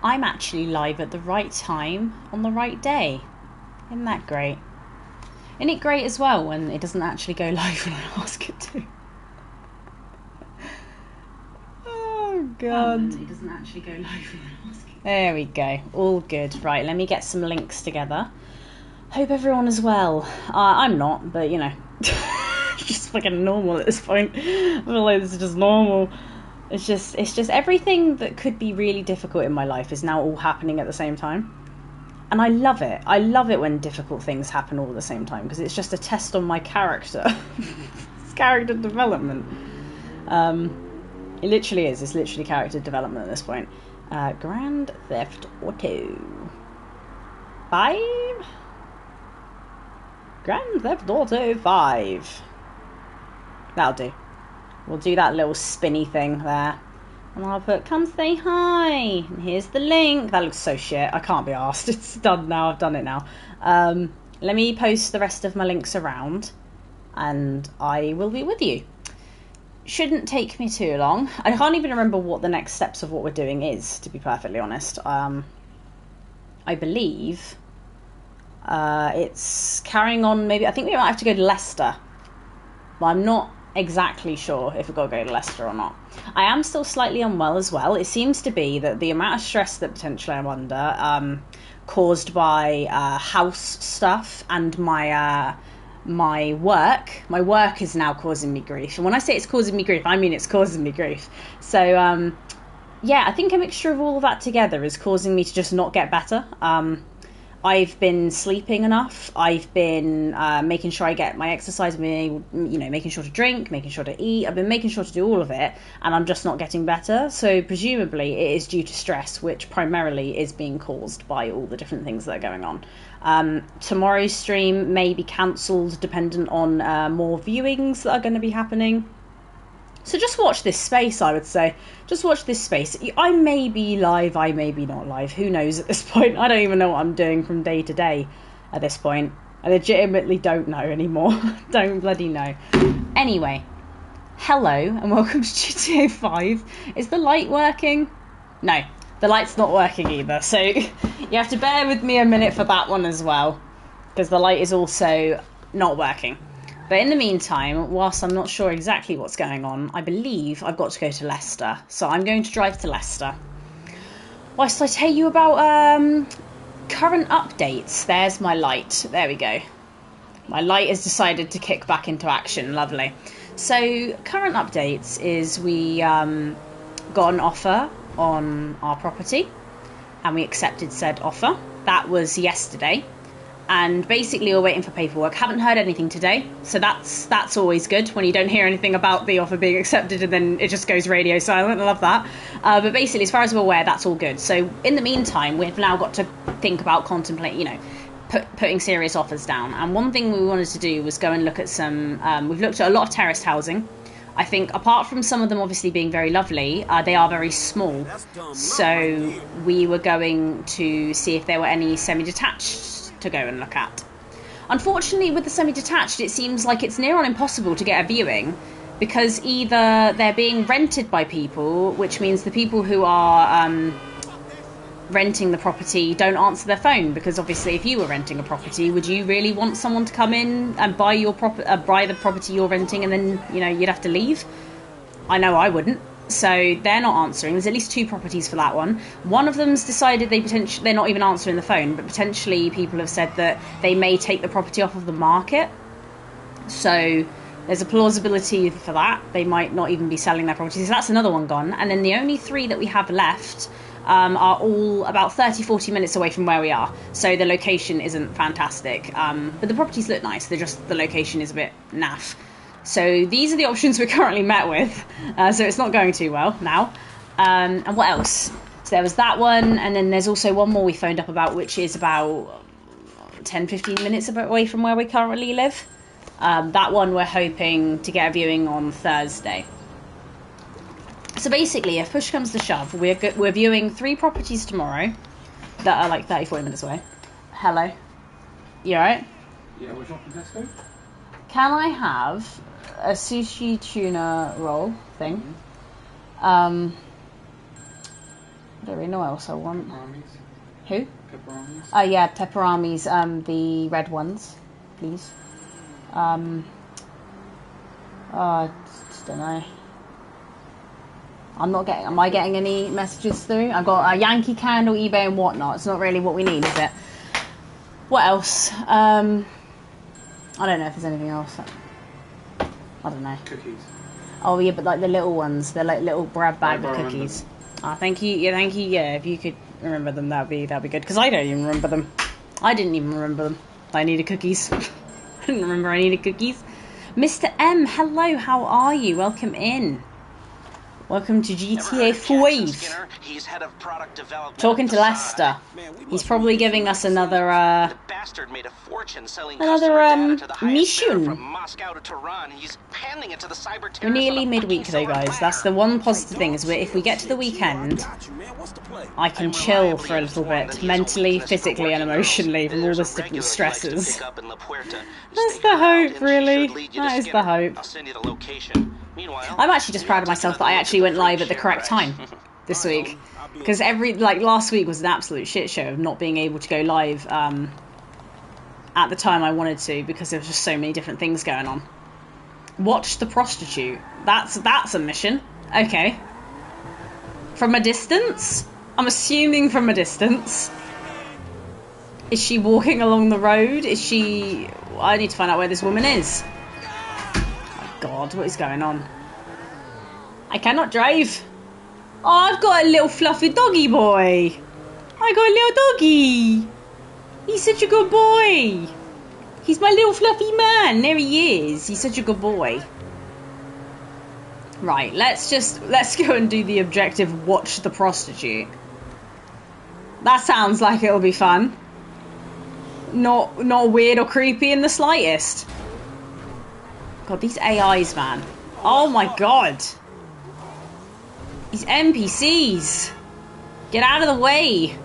I'm actually live at the right time on the right day. Isn't that great? Isn't it great as well when it doesn't actually go live when I ask it to? Oh god. It doesn't actually go live when I ask it. There we go. All good. Right, let me get some links together. Hope everyone is well. I'm not, but you know. It's just fucking normal at this point. I feel like this is just normal. It's just everything that could be really difficult in my life is now all happening at the same time. And I love it. I love it when difficult things happen all at the same time because it's just a test on my character. It's character development. It literally is. It's literally character development at this point. Grand Theft Auto 5? Grand Theft Auto 5. That'll do. We'll do that little spinny thing there. And I'll put, come say hi. And here's the link. That looks so shit. I can't be arsed. It's done now. I've done it now. Let me post the rest of my links around. And I will be with you. Shouldn't take me too long. I can't even remember what the next steps of what we're doing is, to be perfectly honest. I believe it's carrying on. Maybe I think we might have to go to Leicester. But I'm not exactly sure if we've got to go to Leicester or not. I am still slightly unwell as well. It seems to be that the amount of stress that potentially I'm under, caused by house stuff and my work is now causing me grief. And when I say it's causing me grief, I mean it's causing me grief. So yeah, I think a mixture of all of that together is causing me to just not get better. I've been sleeping enough. I've been making sure I get my exercise, making sure to drink, making sure to eat. I've been making sure to do all of it, and I'm just not getting better. So presumably it is due to stress, which primarily is being caused by all the different things that are going on. Tomorrow's stream may be cancelled dependent on more viewings that are going to be happening. So just watch this space, I would say. Just watch this space. I may be live, I may be not live. Who knows at this point? I don't even know what I'm doing from day to day at this point. I legitimately don't know anymore. Don't bloody know. Anyway, hello and welcome to GTA 5. Is the light working? No, the light's not working either. So you have to bear with me a minute for that one as well. Because the light is also not working. But in the meantime, whilst I'm not sure exactly what's going on, I believe I've got to go to Leicester. So I'm going to drive to Leicester. Whilst I tell you about current updates. There's my light. There we go. My light has decided to kick back into action. Lovely. So current updates is we got an offer on our property. And we accepted said offer. That was yesterday. And basically we're waiting for paperwork. Haven't heard anything today, so that's always good when you don't hear anything about the offer being accepted and then it just goes radio silent. I love that. But basically, as far as we're aware, that's all good. So in the meantime, we've now got to think about putting serious offers down. And one thing we wanted to do was go and look at some. We've looked at a lot of terraced housing. I think apart from some of them obviously being very lovely, they are very small. So we were going to see if there were any semi-detached to go and look at. Unfortunately, with the semi-detached, it seems like it's near on impossible to get a viewing because either they're being rented by people, which means the people who are renting the property don't answer their phone, because obviously if you were renting a property, would you really want someone to come in and buy the property you're renting and then you'd have to leave? I know I wouldn't. So they're not answering. There's at least 2 properties for that one. One of them's decided they're not even answering the phone, but potentially people have said that they may take the property off of the market. So there's a plausibility for that. They might not even be selling their property. So that's another one gone. And then the only 3 that we have left are all about 30-40 minutes away from where we are. So the location isn't fantastic. But the properties look nice. The location is a bit naff. So these are the options we're currently met with. So it's not going too well now. And what else? So there was that one, and then there's also one more we phoned up about, which is about 10-15 minutes away from where we currently live. That one we're hoping to get a viewing on Thursday. So basically, if push comes to shove, we're viewing 3 properties tomorrow that are like 30-40 minutes away. Hello. You alright? Yeah, what's up from Tesco? Can I have a sushi tuna roll thing? I don't really know what else I want. Pepperonis. Who? Pepperonis. Oh yeah, pepperamis, the red ones, please. Oh, I just don't know. Am I getting any messages through? I've got a Yankee Candle, eBay and whatnot. It's not really what we need, is it? What else? I don't know if there's anything else. I don't know. Cookies. Oh yeah, but like the little ones, they're like little bag I of remember cookies. Ah, thank you. Yeah, thank you. Yeah, if you could remember them, that'd be good. Because I don't even remember them. I didn't even remember them. I needed cookies. I didn't remember I needed cookies. Mr. M, hello. How are you? Welcome in. Welcome to GTA 5. He's head of product development. Talking to Lester. He's probably giving us another The bastard made a fortune selling another customer data to the highest bidder mission. from Moscow to Tehran. He's handing it to the cyber We're terrorists nearly on a midweek fucking though, silver guys. That's the platter. one positive thing is if we get to the weekend, I can chill for a little bit, mentally, physically, and emotionally from all this different stresses. That's the hope, really. That is the hope. I'll send you the location. Meanwhile, I'm actually just proud of myself that I actually went live at the correct time this week. Because last week was an absolute shit show of not being able to go live at the time I wanted to because there was just so many different things going on. Watch the prostitute. That's a mission. Okay. From a distance? I'm assuming from a distance. Is she walking along the road? I need to find out where this woman is. God, what is going on? I cannot drive. Oh, I've got a little fluffy doggy boy. I got a little doggy. He's such a good boy. He's my little fluffy man. There he is. He's such a good boy. Right, let's go and do the objective. Watch the prostitute. That sounds like it'll be fun. Not weird or creepy in the slightest. God, these AIs, man. Oh my god. These NPCs. Get out of the way.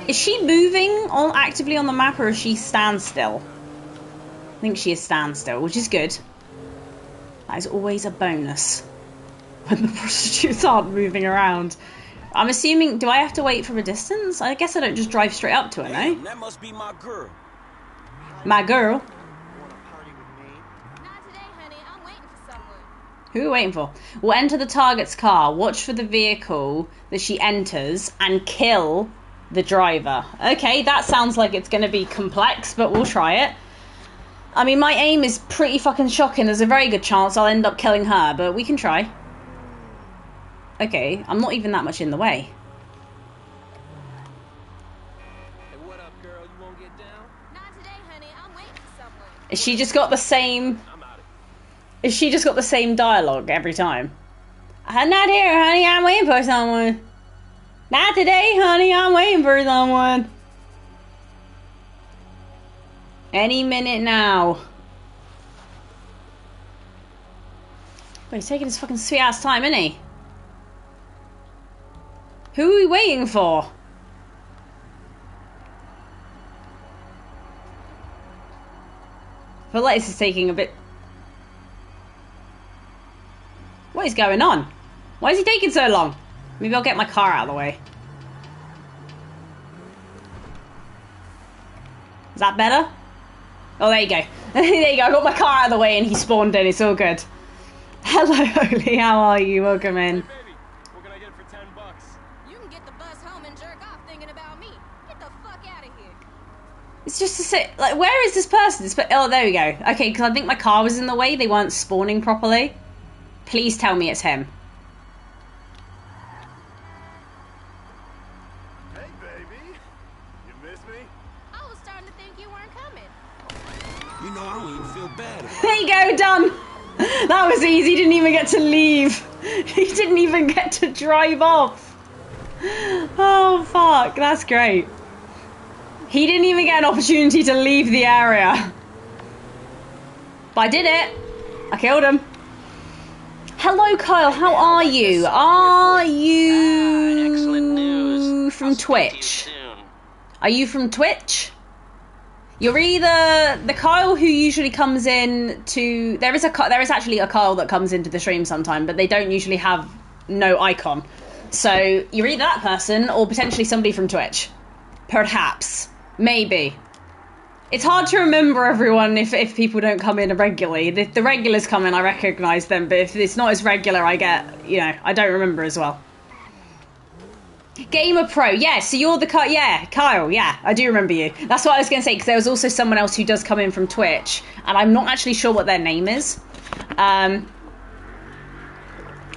Is she moving actively on the map or is she standstill? I think she is standstill, which is good. That is always a bonus when the prostitutes aren't moving around. I'm assuming, do I have to wait from a distance? I guess I don't just drive straight up to her, no? That must be my girl. My girl? Who are we waiting for? We'll enter the target's car, watch for the vehicle that she enters, and kill the driver. Okay, that sounds like it's going to be complex, but we'll try it. I mean, my aim is pretty fucking shocking. There's a very good chance I'll end up killing her, but we can try. Okay, I'm not even that much in the way. Hey, what up, girl? You won't get down? Not today, honey. I'm waiting for someone. Is she just got the same... I'm out of Is she just got the same dialogue every time? I'm not here, honey. I'm waiting for someone. Not today, honey. I'm waiting for someone. Any minute now. But he's taking his fucking sweet ass time, isn't he? Who are we waiting for? I feel like this is taking a bit... What is going on? Why is he taking so long? Maybe I'll get my car out of the way. Is that better? Oh, there you go. There you go. I got my car out of the way and he spawned in. It's all good. Hello, Holy. How are you? Welcome in. Hey, baby, what can I get for $10? You can get the bus home and jerk off thinking about me. Get the fuck out of here. It's just to say, like, where is this person? Oh, there we go. Okay, because I think my car was in the way. They weren't spawning properly. Please tell me it's him. Hey, baby. You miss me? I was starting to think you weren't coming. You know, I don't even feel bad. There you go, done. That was easy. He didn't even get to leave. He didn't even get to drive off. Oh, fuck. That's great. He didn't even get an opportunity to leave the area. But I did it. I killed him. Hello, Kyle. How are you? Are excellent you news. from I'll speak to you Twitch? soon. Are you from Twitch? You're either the Kyle who usually comes in to... There is actually a Kyle that comes into the stream sometime, but they don't usually have no icon. So you're either that person or potentially somebody from Twitch. Perhaps. Maybe. It's hard to remember everyone if people don't come in regularly. If the regulars come in, I recognise them, but if it's not as regular, I don't remember as well. Gamer Pro, yeah, so you're the Kyle, yeah, I do remember you. That's what I was going to say, because there was also someone else who does come in from Twitch, and I'm not actually sure what their name is.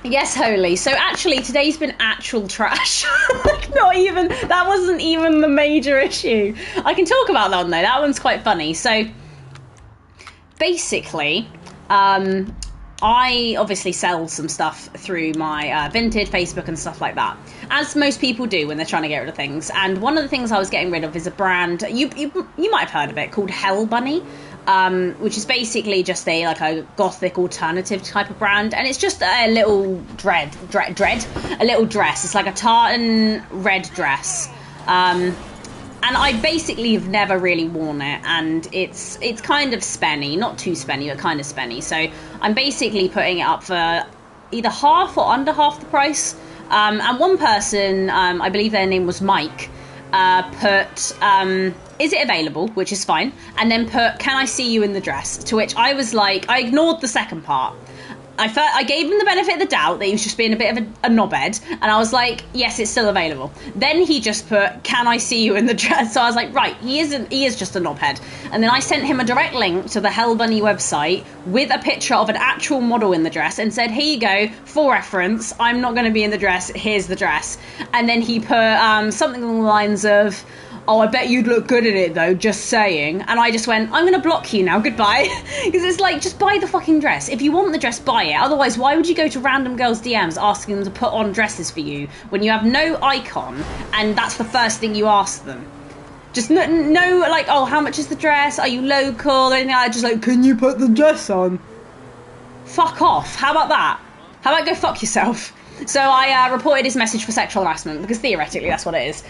Yes, Holy. So actually, today's been actual trash. That wasn't even the major issue. I can talk about that one, though. That one's quite funny. So, basically, I obviously sell some stuff through my Vinted, Facebook and stuff like that, as most people do when they're trying to get rid of things. And one of the things I was getting rid of is a brand, you might have heard of it, called Hell Bunny, which is basically just a gothic alternative type of brand. And it's just a little a little dress. It's like a tartan red dress. And I basically have never really worn it, and it's kind of spenny, not too spenny, but kind of spenny. So I'm basically putting it up for either half or under half the price. And one person, I believe their name was Mike, put, is it available, which is fine, and then put, can I see you in the dress? To which I was like, I ignored the second part. I gave him the benefit of the doubt that he was just being a bit of a knobhead, and I was like, yes, it's still available. Then he just put, can I see you in the dress? So I was like, right, he is just a knobhead. And then I sent him a direct link to the Hell Bunny website with a picture of an actual model in the dress and said, here you go, for reference, I'm not going to be in the dress, here's the dress. And then he put something along the lines of, oh, I bet you'd look good in it, though, just saying. And I just went, I'm going to block you now, goodbye. Because it's like, just buy the fucking dress. If you want the dress, buy it. Otherwise, why would you go to random girls' DMs asking them to put on dresses for you when you have no icon and that's the first thing you ask them? Just no, like, oh, how much is the dress? Are you local? Or anything like that. Just like, can you put the dress on? Fuck off. How about that? How about go fuck yourself? So I reported his message for sexual harassment, because theoretically that's what it is.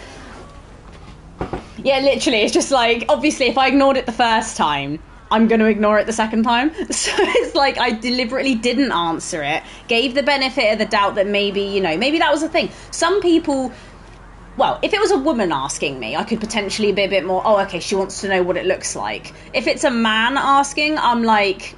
Yeah, literally, it's just like, obviously, if I ignored it the first time, I'm going to ignore it the second time. So it's like, I deliberately didn't answer it, gave the benefit of the doubt that maybe that was a thing. Some people, well, if it was a woman asking me, I could potentially be a bit more, oh, okay, she wants to know what it looks like. If it's a man asking, I'm like,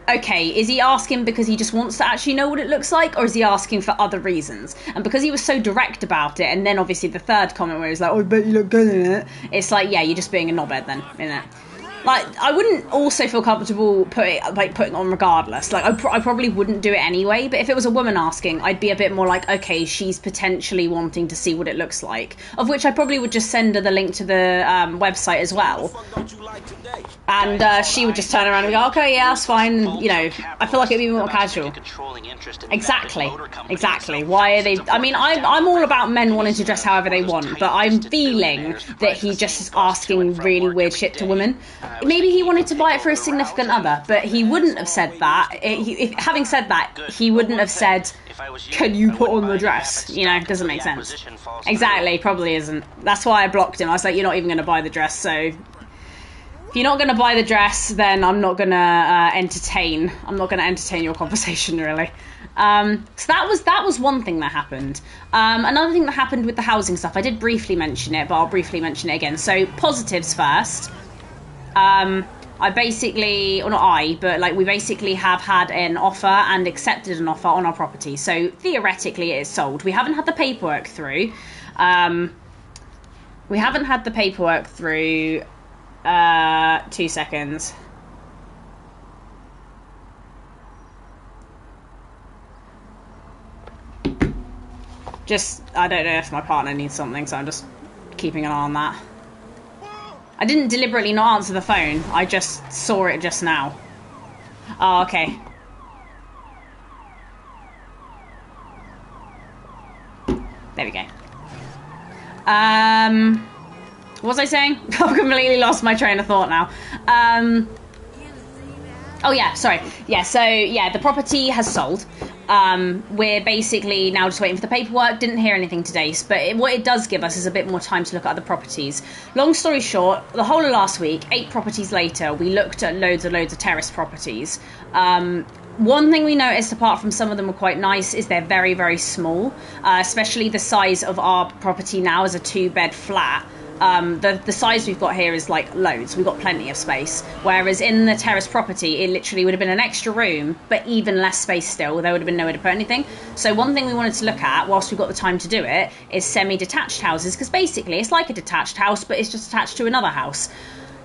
okay, is he asking because he just wants to actually know what it looks like, or is he asking for other reasons? And because he was so direct about it, and then obviously the third comment where he's like, oh, I bet you look good in it, it's like, yeah, you're just being a knobhead then, isn't it? Like, I wouldn't also feel comfortable putting on regardless. Like, I probably wouldn't do it anyway, but if it was a woman asking, I'd be a bit more like, okay, she's potentially wanting to see what it looks like. Of which I probably would just send her the link to the website as well. And she would just turn around and go, okay, yeah, that's fine. I feel like it'd be more casual. Exactly. Why are they... I mean, I'm all about men wanting to dress however they want, but I'm feeling that he just is asking really weird shit to women. Maybe he wanted to buy it for a significant other, but he wouldn't have said that. Having said that, he wouldn't have said, can you put on the dress? It doesn't make sense. Exactly, probably isn't. That's why I blocked him. I was like, you're not even going to buy the dress, so... If you're not going to buy the dress, then I'm not going to entertain your conversation, really. So that was one thing that happened. Another thing that happened with the housing stuff, I did briefly mention it, but I'll briefly mention it again. So, positives first. We basically have had an offer and accepted an offer on our property. So theoretically it is sold. We haven't had the paperwork through. 2 seconds. I don't know if my partner needs something, so I'm just keeping an eye on that. I didn't deliberately not answer the phone. I just saw it just now. Oh, okay. There we go. What was I saying? I've completely lost my train of thought now. Oh yeah, sorry. Yeah, so yeah, the property has sold. We're basically now just waiting for the paperwork. Didn't hear anything today, but what it does give us is a bit more time to look at other properties. Long story short, the whole of last week, 8 properties later, we looked at loads of terrace properties. One thing we noticed, apart from some of them were quite nice, is they're very, very small, especially the size of our property now as a 2-bed flat. The size we've got here is like loads. We've got plenty of space. Whereas in the terrace property, it literally would have been an extra room, but even less space still. There would have been nowhere to put anything. So one thing we wanted to look at, whilst we've got the time to do it, is semi-detached houses. Because basically, it's like a detached house, but it's just attached to another house.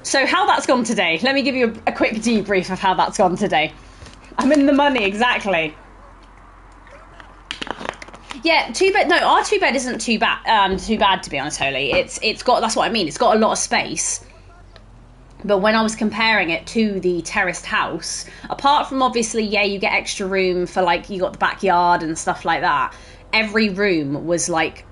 So how that's gone today, let me give you a quick debrief of how that's gone today. I'm in the money, exactly. Yeah, our 2-bed isn't too bad to be honest, Holy. It's got, that's what I mean, it's got a lot of space. But when I was comparing it to the terraced house, apart from obviously, yeah, you get extra room for like, you got the backyard and stuff like that, every room was like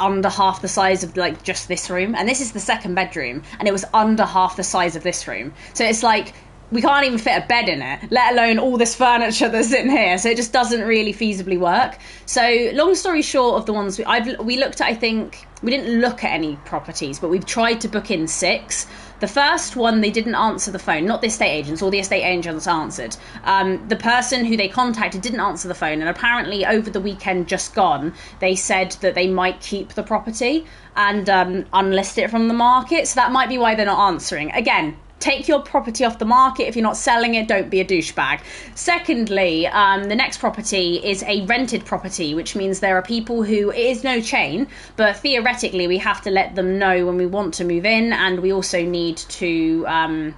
under half the size of like just this room. And this is the 2nd bedroom, and it was under half the size of this room. So it's like, we can't even fit a bed in it, let alone all this furniture that's in here. So it just doesn't really feasibly work. So long story short of the ones we looked at, I think, we didn't look at any properties, but we've tried to book in 6. The first one, they didn't answer the phone, not the estate agents, all the estate agents answered. The person who they contacted didn't answer the phone, and apparently over the weekend just gone, they said that they might keep the property and unlist it from the market. So that might be why they're not answering. Again, take your property off the market. If you're not selling it, don't be a douchebag. Secondly, the next property is a rented property, which means there are people who, it is no chain, but theoretically we have to let them know when we want to move in, and we also need to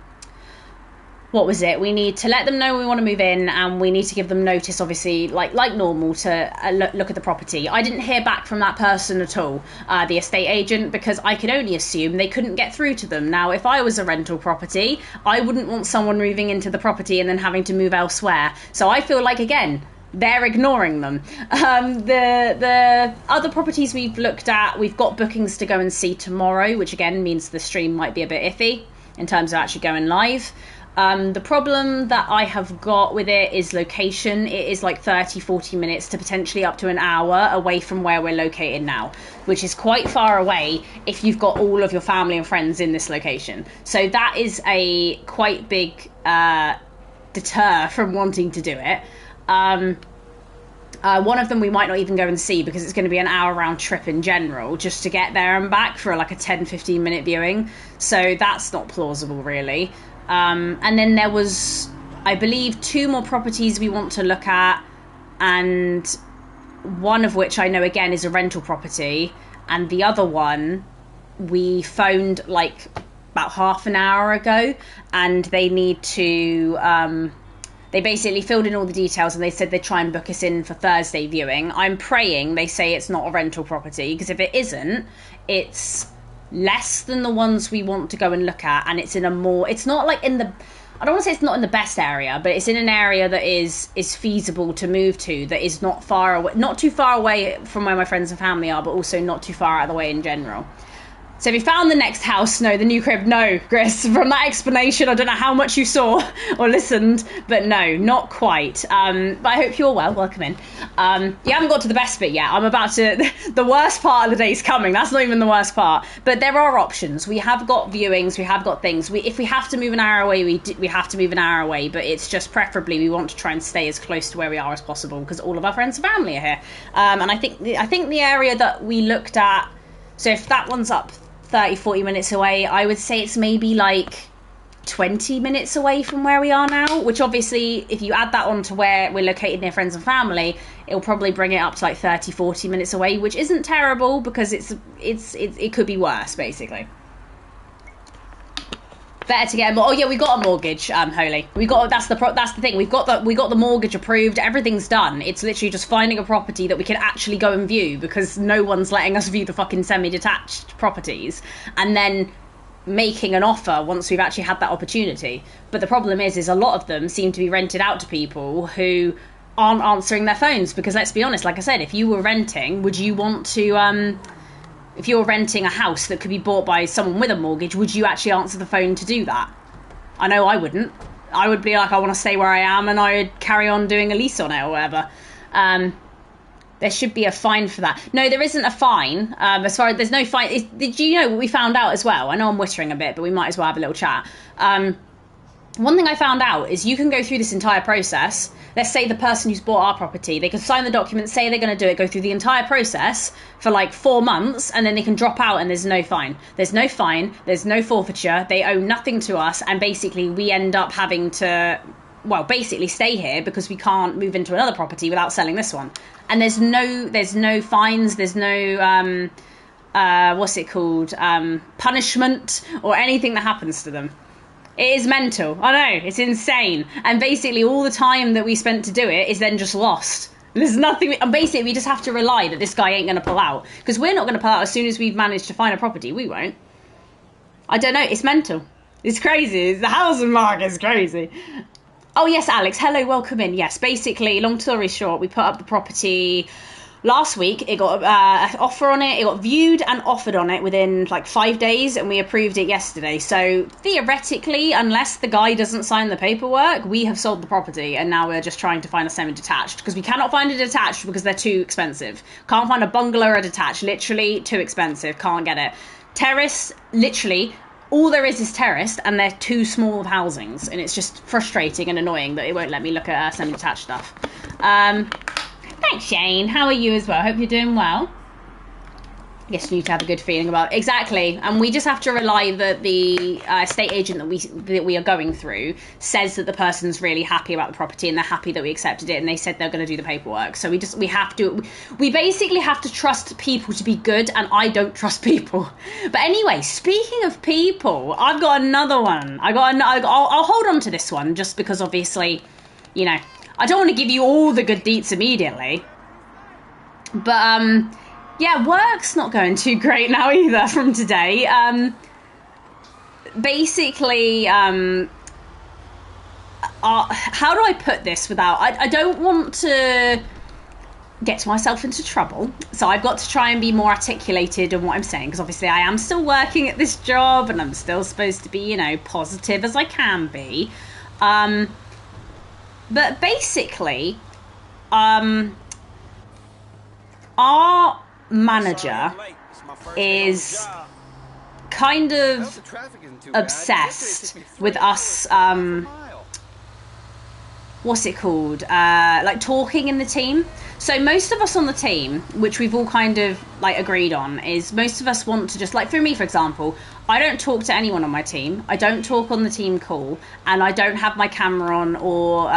we need to let them know we want to move in, and we need to give them notice, obviously, like normal, to look at the property. I didn't hear back from that person at all, the estate agent, because I could only assume they couldn't get through to them. Now, if I was a rental property, I wouldn't want someone moving into the property and then having to move elsewhere. So I feel like, again, they're ignoring them. The other properties we've looked at, we've got bookings to go and see tomorrow, which again means the stream might be a bit iffy in terms of actually going live. The problem that I have got with it is location. It is like 30-40 minutes to potentially up to an hour away from where we're located now, which is quite far away if you've got all of your family and friends in this location. So that is a quite big deter from wanting to do it. One of them we might not even go and see because it's going to be an hour round trip in general just to get there and back for like a 10-15 minute viewing. So that's not plausible, really. And then there was, I believe, 2 more properties we want to look at, and one of which I know again is a rental property, and the other one we phoned like about half an hour ago, and they need to they basically filled in all the details and they said they'd try and book us in for Thursday viewing. I'm praying they say it's not a rental property, because if it isn't, it's less than the ones we want to go and look at, and it's in a more, it's not like in the, I don't want to say it's not in the best area, but it's in an area that is feasible to move to, that is not far away, not too far away from where my friends and family are, but also not too far out of the way in general. So have you found the next house? No, the new crib? No, Chris. From that explanation, I don't know how much you saw or listened, but no, not quite. But I hope you're well. Welcome in. You haven't got to the best bit yet. I'm about to... The worst part of the day's coming. That's not even the worst part. But there are options. We have got viewings. We have got things. If we have to move an hour away, we have to move an hour away. But it's just preferably we want to try and stay as close to where we are as possible, because all of our friends and family are here. And I think the area that we looked at... So if that one's up 30-40 minutes away, I would say it's maybe like 20 minutes away from where we are now, which obviously if you add that on to where we're located near friends and family, it'll probably bring it up to like 30-40 minutes away, which isn't terrible, because it could be worse, basically. Better to get more. Oh yeah, we got a mortgage, Holy. That's the thing. We got the mortgage approved. Everything's done. It's literally just finding a property that we can actually go and view, because no one's letting us view the fucking semi-detached properties, and then making an offer once we've actually had that opportunity. But the problem is a lot of them seem to be rented out to people who aren't answering their phones, because let's be honest, like I said, if you were renting, would you want to if you're renting a house that could be bought by someone with a mortgage, would you actually answer the phone to do that? I know I wouldn't. I would be like, I want to stay where I am, and I would carry on doing a lease on it or whatever. There should be a fine for that. No, there isn't a fine. As far as there's no fine. Did you know what we found out as well? I know I'm whittering a bit, but we might as well have a little chat. one thing I found out is you can go through this entire process. Let's say the person who's bought our property, they can sign the document, say they're going to do it, go through the entire process for like 4 months, and then they can drop out and there's no fine. There's no fine, there's no forfeiture, they owe nothing to us, and basically we end up having to, well, basically stay here because we can't move into another property without selling this one. And there's no fines, there's no, what's it called, punishment or anything that happens to them. It is mental. I know, it's insane. And basically all the time that we spent to do it is then just lost. There's nothing, and basically we just have to rely that this guy ain't going to pull out. Because we're not going to pull out as soon as we've managed to find a property. We won't. I don't know, it's mental. It's crazy. The housing market is crazy. Oh yes, Alex, hello, welcome in. Yes, basically, long story short, we put up the property last week. It got an offer on it. It got viewed and offered on it within like 5 days, and we approved it yesterday. So theoretically, unless the guy doesn't sign the paperwork, we have sold the property, and now we're just trying to find a semi-detached because we cannot find a detached because they're too expensive. Can't find a bungalow or a detached. Literally too expensive. Can't get it. Terrace, literally. All there is terraced, and they're too small of housings, and it's just frustrating and annoying that it won't let me look at semi-detached stuff. Thanks, Shane. How are you as well? Hope you're doing well. Yes, you need to have a good feeling about it. Exactly, and we just have to rely that the estate agent that we are going through says that the person's really happy about the property and they're happy that we accepted it, and they said they're going to do the paperwork. So we basically have to trust people to be good, and I don't trust people. But anyway, speaking of people, I've got another one. I'll hold on to this one just because obviously, you know, I don't want to give you all the good deets immediately. But yeah, work's not going too great now either from today. Basically, how do I put this without... I don't want to get myself into trouble, so I've got to try and be more articulated in what I'm saying, because obviously I am still working at this job, and I'm still supposed to be, you know, positive as I can be. But basically, our manager is kind of obsessed with us, what's it called, like talking in the team. So most of us on the team, which we've all kind of like agreed on, is most of us want to just, like for me for example, I don't talk to anyone on my team, I don't talk on the team call, and I don't have my camera on or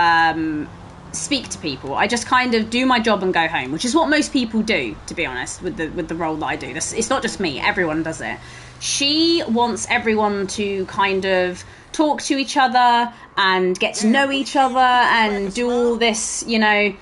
speak to people. I just kind of do my job and go home, which is what most people do, to be honest, with the role that I do. It's not just me, everyone does it. She wants everyone to kind of talk to each other and get to know each other and do all this, you know,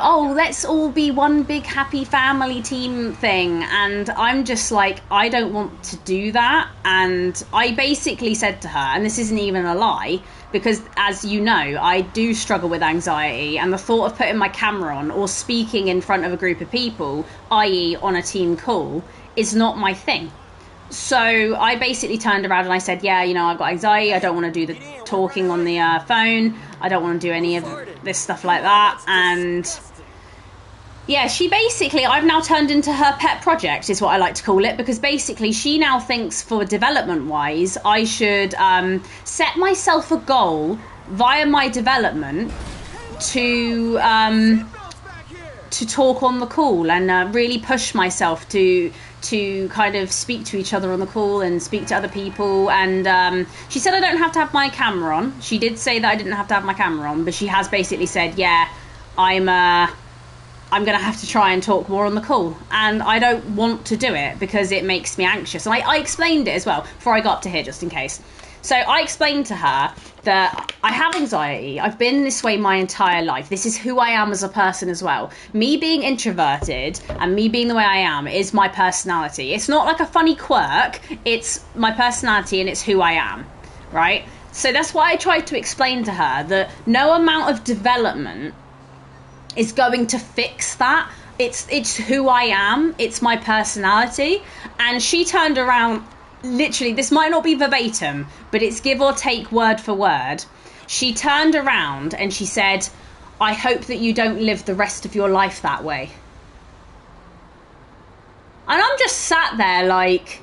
oh, let's all be one big happy family team thing. And I'm just like, I don't want to do that. And I basically said to her, and this isn't even a lie, because as you know, I do struggle with anxiety, and the thought of putting my camera on or speaking in front of a group of people, i.e. on a team call, is not my thing. So I basically turned around and I said, yeah, you know, I've got anxiety, I don't want to do the talking on the phone, I don't want to do any of this stuff like that. And yeah, she basically, I've now turned into her pet project, is what I like to call it, because basically she now thinks for development wise I should set myself a goal via my development to talk on the call and really push myself to kind of speak to each other on the call and speak to other people. And she said I don't have to have my camera on. She did say that I didn't have to have my camera on, but she has basically said, yeah, I'm going to have to try and talk more on the call. And I don't want to do it because it makes me anxious. And I explained it as well before I got up to here, just in case. So I explained to her that I have anxiety. I've been this way my entire life. This is who I am as a person as well. Me being introverted and me being the way I am is my personality. It's not like a funny quirk. It's my personality and it's who I am, right? So that's why I tried to explain to her that no amount of development is going to fix that. It's who I am. It's my personality. And she turned around, literally, this might not be verbatim, but it's give or take word for word. She turned around and she said, I hope that you don't live the rest of your life that way. And I'm just sat there like,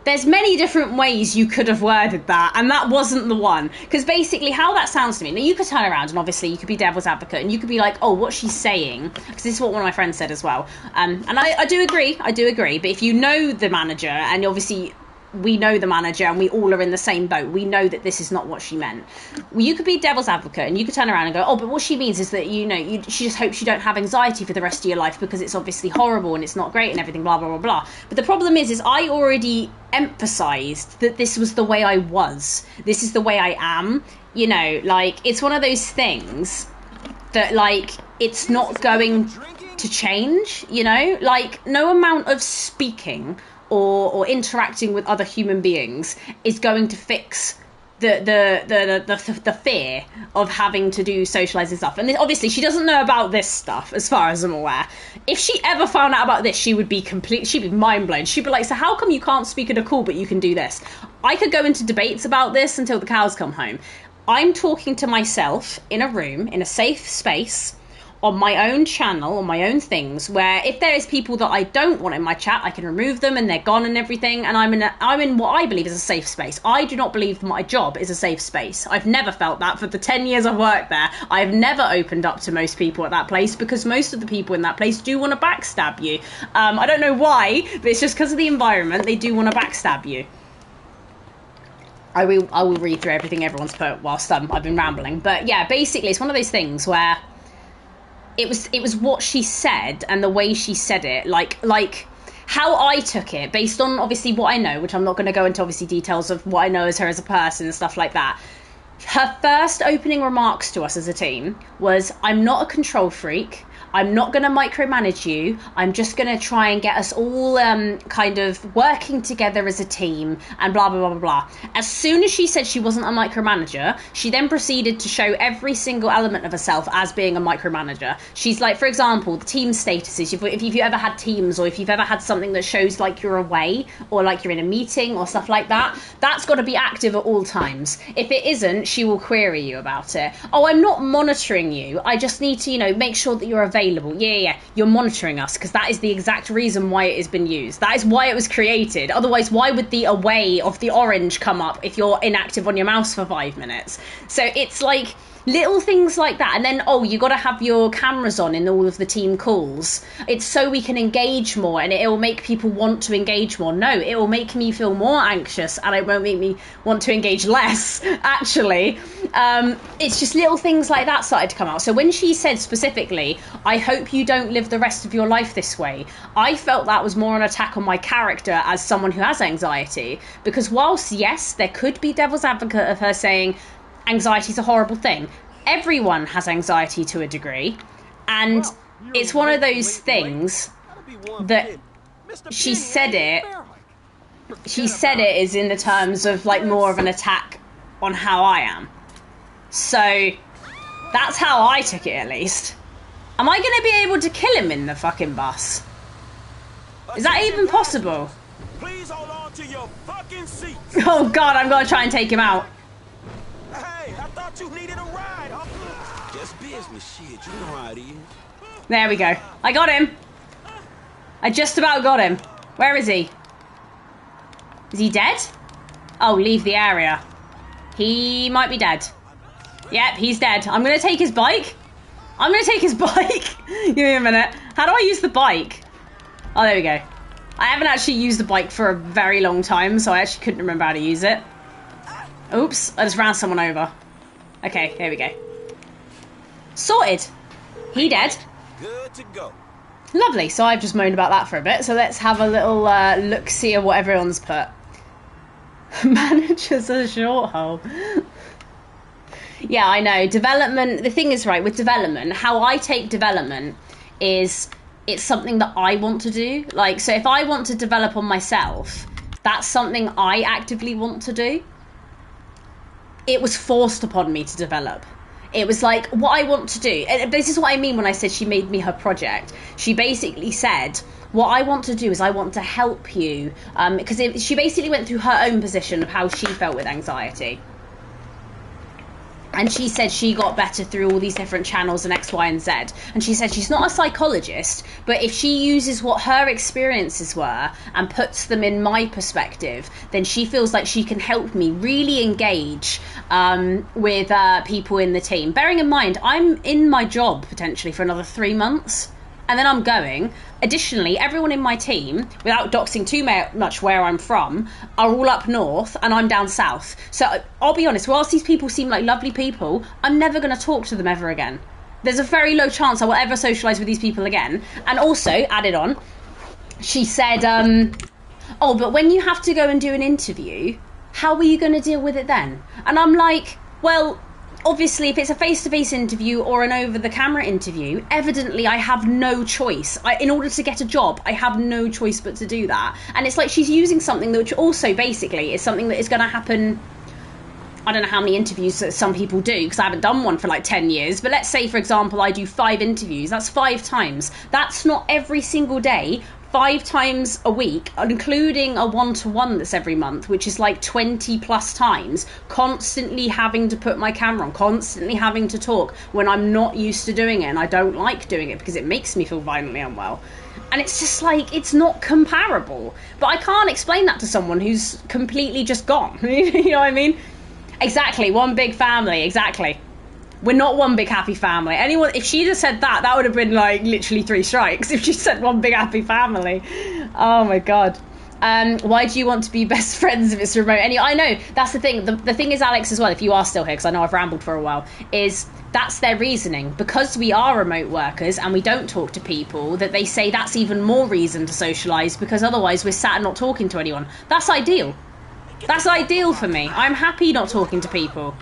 there's many different ways you could have worded that, and that wasn't the one. Because basically how that sounds to me, now you could turn around and obviously you could be devil's advocate and you could be like, oh, what's she saying? Because this is what one of my friends said as well. And I do agree, but if you know the manager, and obviously we know the manager and we all are in the same boat, we know that this is not what she meant. Well, you could be devil's advocate and you could turn around and go, oh, but what she means is that, she just hopes you don't have anxiety for the rest of your life because it's obviously horrible and it's not great and everything, blah, blah, blah, blah. But the problem is I already emphasized that this was the way I was. This is the way I am. It's one of those things that, it's not going to change, no amount of speaking or interacting with other human beings is going to fix the fear of having to do socializing stuff. And obviously she doesn't know about this stuff as far as I'm aware. If she ever found out about this, she'd be mind blown. She'd be like, so how come you can't speak at a call but you can do this? I could go into debates about this until the cows come home. I'm talking to myself in a room, in a safe space, on my own channel, on my own things, where if there is people that I don't want in my chat, I can remove them and they're gone and everything, and I'm in what I believe is a safe space. I do not believe my job is a safe space. I've never felt that for the 10 years I've worked there. I've never opened up to most people at that place because most of the people in that place do want to backstab you. I don't know why, but it's just because of the environment. They do want to backstab you. I will read through everything everyone's put whilst I've been rambling. But yeah, basically it's one of those things where it was what she said and the way she said it, like how I took it based on obviously what I know, which I'm not going to go into obviously details of what I know as her as a person and stuff like that. Her first opening remarks to us as a team was, I'm not a control freak. I'm not going to micromanage you. I'm just going to try and get us all kind of working together as a team and blah, blah, blah, blah, blah. As soon as she said she wasn't a micromanager, she then proceeded to show every single element of herself as being a micromanager. She's like, for example, the team statuses. If you've ever had Teams or if you've ever had something that shows like you're away or like you're in a meeting or stuff like that, that's got to be active at all times. If it isn't, she will query you about it. Oh, I'm not monitoring you. I just need to, make sure that you're available. Yeah, you're monitoring us because that is the exact reason why it has been used. That is why it was created. Otherwise, why would the away of the orange come up if you're inactive on your mouse for 5 minutes? So it's like little things like that. And then, you got to have your cameras on in all of the team calls. It's so we can engage more and it will make people want to engage more. No, it will make me feel more anxious and it won't make me want to engage less, actually. It's just little things like that started to come out. So when she said specifically, I hope you don't live the rest of your life this way, I felt that was more an attack on my character as someone who has anxiety. Because whilst, yes, there could be devil's advocate of her saying, anxiety is a horrible thing. Everyone has anxiety to a degree, and it's one of those things that she said it is in the terms of like more of an attack on how I am. So that's how I took it, at least. Am I going to be able to kill him in the fucking bus? Is that even possible? Please hold on to your fucking seats. Oh god, I'm going to try and take him out. Hey, I thought you needed a ride. Just business shit, you know how it is. There we go. I got him. I just about got him. Where is he? Is he dead? Oh, leave the area. He might be dead. Yep, he's dead. I'm going to take his bike. Give me a minute. How do I use the bike? Oh, there we go. I haven't actually used the bike for a very long time, so I actually couldn't remember how to use it. Oops, I just ran someone over. Okay, here we go. Sorted. He dead. Good to go. Lovely, so I've just moaned about that for a bit, so let's have a little look-see of what everyone's put. Manager's a short hole. Yeah, I know. Development, the thing is, right, with development, how I take development is it's something that I want to do. Like, so if I want to develop on myself, that's something I actively want to do. It was forced upon me to develop. It was like what I want to do. And this is what I mean when I said she made me her project. She basically said, what I want to do is I want to help you. Because she basically went through her own position of how she felt with anxiety. And she said she got better through all these different channels and X, Y, and Z. And she said she's not a psychologist, but if she uses what her experiences were and puts them in my perspective, then she feels like she can help me really engage with people in the team. Bearing in mind, I'm in my job potentially for another 3 months. And then I'm going. Additionally, everyone in my team, without doxing too much where I'm from, are all up north and I'm down south. So I'll be honest, whilst these people seem like lovely people, I'm never going to talk to them ever again. There's a very low chance I will ever socialise with these people again. And also, added on, she said, oh, but when you have to go and do an interview, how are you going to deal with it then? And I'm like, well, obviously, if it's a face-to-face interview or an over-the-camera interview, evidently I have no choice. In order to get a job, I have no choice but to do that. And it's like she's using something which also basically is something that is going to happen. I don't know how many interviews that some people do, because I haven't done one for like 10 years. But let's say, for example, I do 5 interviews. That's 5 times. That's not every single day. 5 times a week, including a one-to-one that's every month, which is like 20 plus times, constantly having to put my camera on, constantly having to talk when I'm not used to doing it, and I don't like doing it because it makes me feel violently unwell. And it's just like, it's not comparable. But I can't explain that to someone who's completely just gone. You know what I mean? Exactly, one big family, exactly. We're not one big happy family. Anyone, if she'd have said that, that would have been like literally 3 strikes. If she said one big happy family. Oh my God. Why do you want to be best friends if it's remote? I know, that's the thing. The thing is, Alex, as well, if you are still here, because I know I've rambled for a while, is that's their reasoning. Because we are remote workers and we don't talk to people, that they say that's even more reason to socialise, because otherwise we're sat and not talking to anyone. That's ideal. That's ideal for me. I'm happy not talking to people.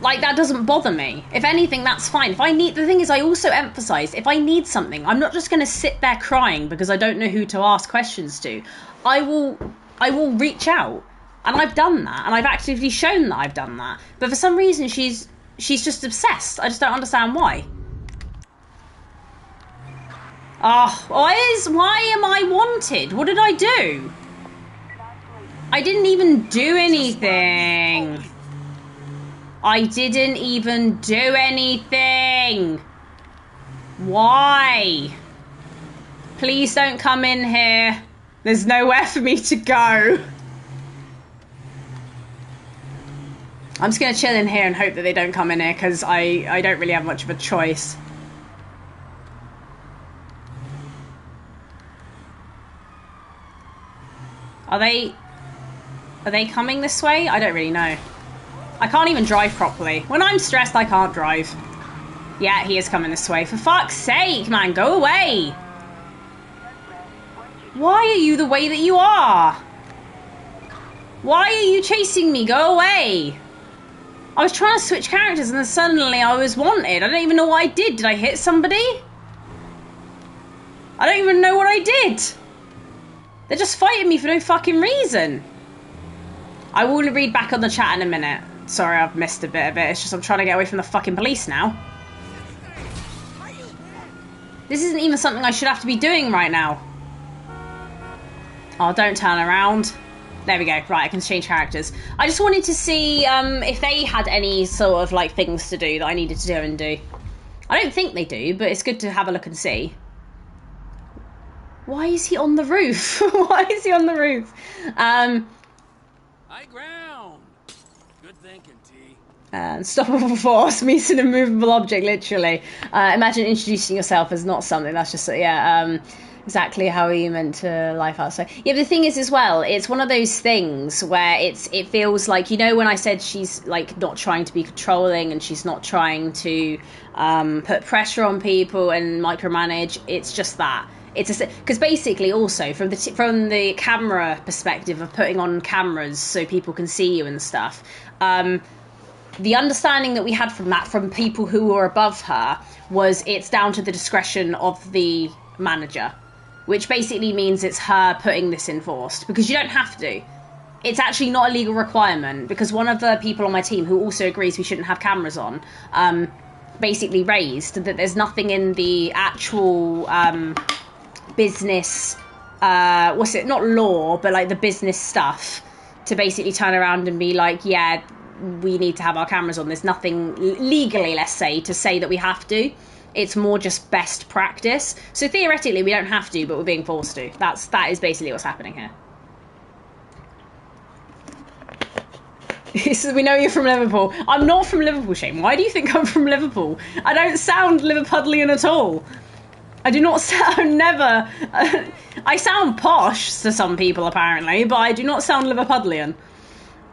Like, that doesn't bother me. If anything, that's fine. If I need... The thing is, I also emphasise, if I need something, I'm not just going to sit there crying because I don't know who to ask questions to. I will reach out. And I've done that. And I've actively shown that I've done that. But for some reason, she's just obsessed. I just don't understand why. Oh, why am I wanted? What did I do? I didn't even do anything. I didn't even do anything. Why? Please don't come in here. There's nowhere for me to go. I'm just going to chill in here and hope that they don't come in here, because I don't really have much of a choice. Are they coming this way? I don't really know. I can't even drive properly. When I'm stressed, I can't drive. Yeah, he is coming this way. For fuck's sake, man, go away. Why are you the way that you are? Why are you chasing me? Go away. I was trying to switch characters and then suddenly I was wanted. I don't even know what I did. Did I hit somebody? I don't even know what I did. They're just fighting me for no fucking reason. I will read back on the chat in a minute. Sorry, I've missed a bit of it. It's just I'm trying to get away from the fucking police now. This isn't even something I should have to be doing right now. Oh, don't turn around. There we go. Right, I can change characters. I just wanted to see if they had any sort of like things to do that I needed to do and do. I don't think they do, but it's good to have a look and see. Why is he on the roof? Why is he on the roof? High ground. Good thinking, T. Unstoppable force meets an immovable object, literally. Imagine introducing yourself as not something. That's just, yeah, exactly how you meant to life outside. Yeah, but the thing is as well, it's one of those things where it feels like, you know, when I said she's like not trying to be controlling and she's not trying to put pressure on people and micromanage, it's just that. It's because basically also from the camera perspective of putting on cameras so people can see you and stuff, the understanding that we had from people who were above her was it's down to the discretion of the manager, which basically means it's her putting this enforced, because you don't have to. It's actually not a legal requirement, because one of the people on my team who also agrees we shouldn't have cameras on basically raised that there's nothing in the actual business, not law, but like the business stuff, to basically turn around and be like, yeah, we need to have our cameras on. There's nothing legally, let's say, to say that we have to. It's more just best practice. So theoretically, we don't have to, but we're being forced to. That is basically what's happening here. We know you're from Liverpool. I'm not from Liverpool, Shane. Why do you think I'm from Liverpool? I don't sound Liverpudlian at all. I do not sound, never. I sound posh to some people, apparently, but I do not sound Liverpudlian.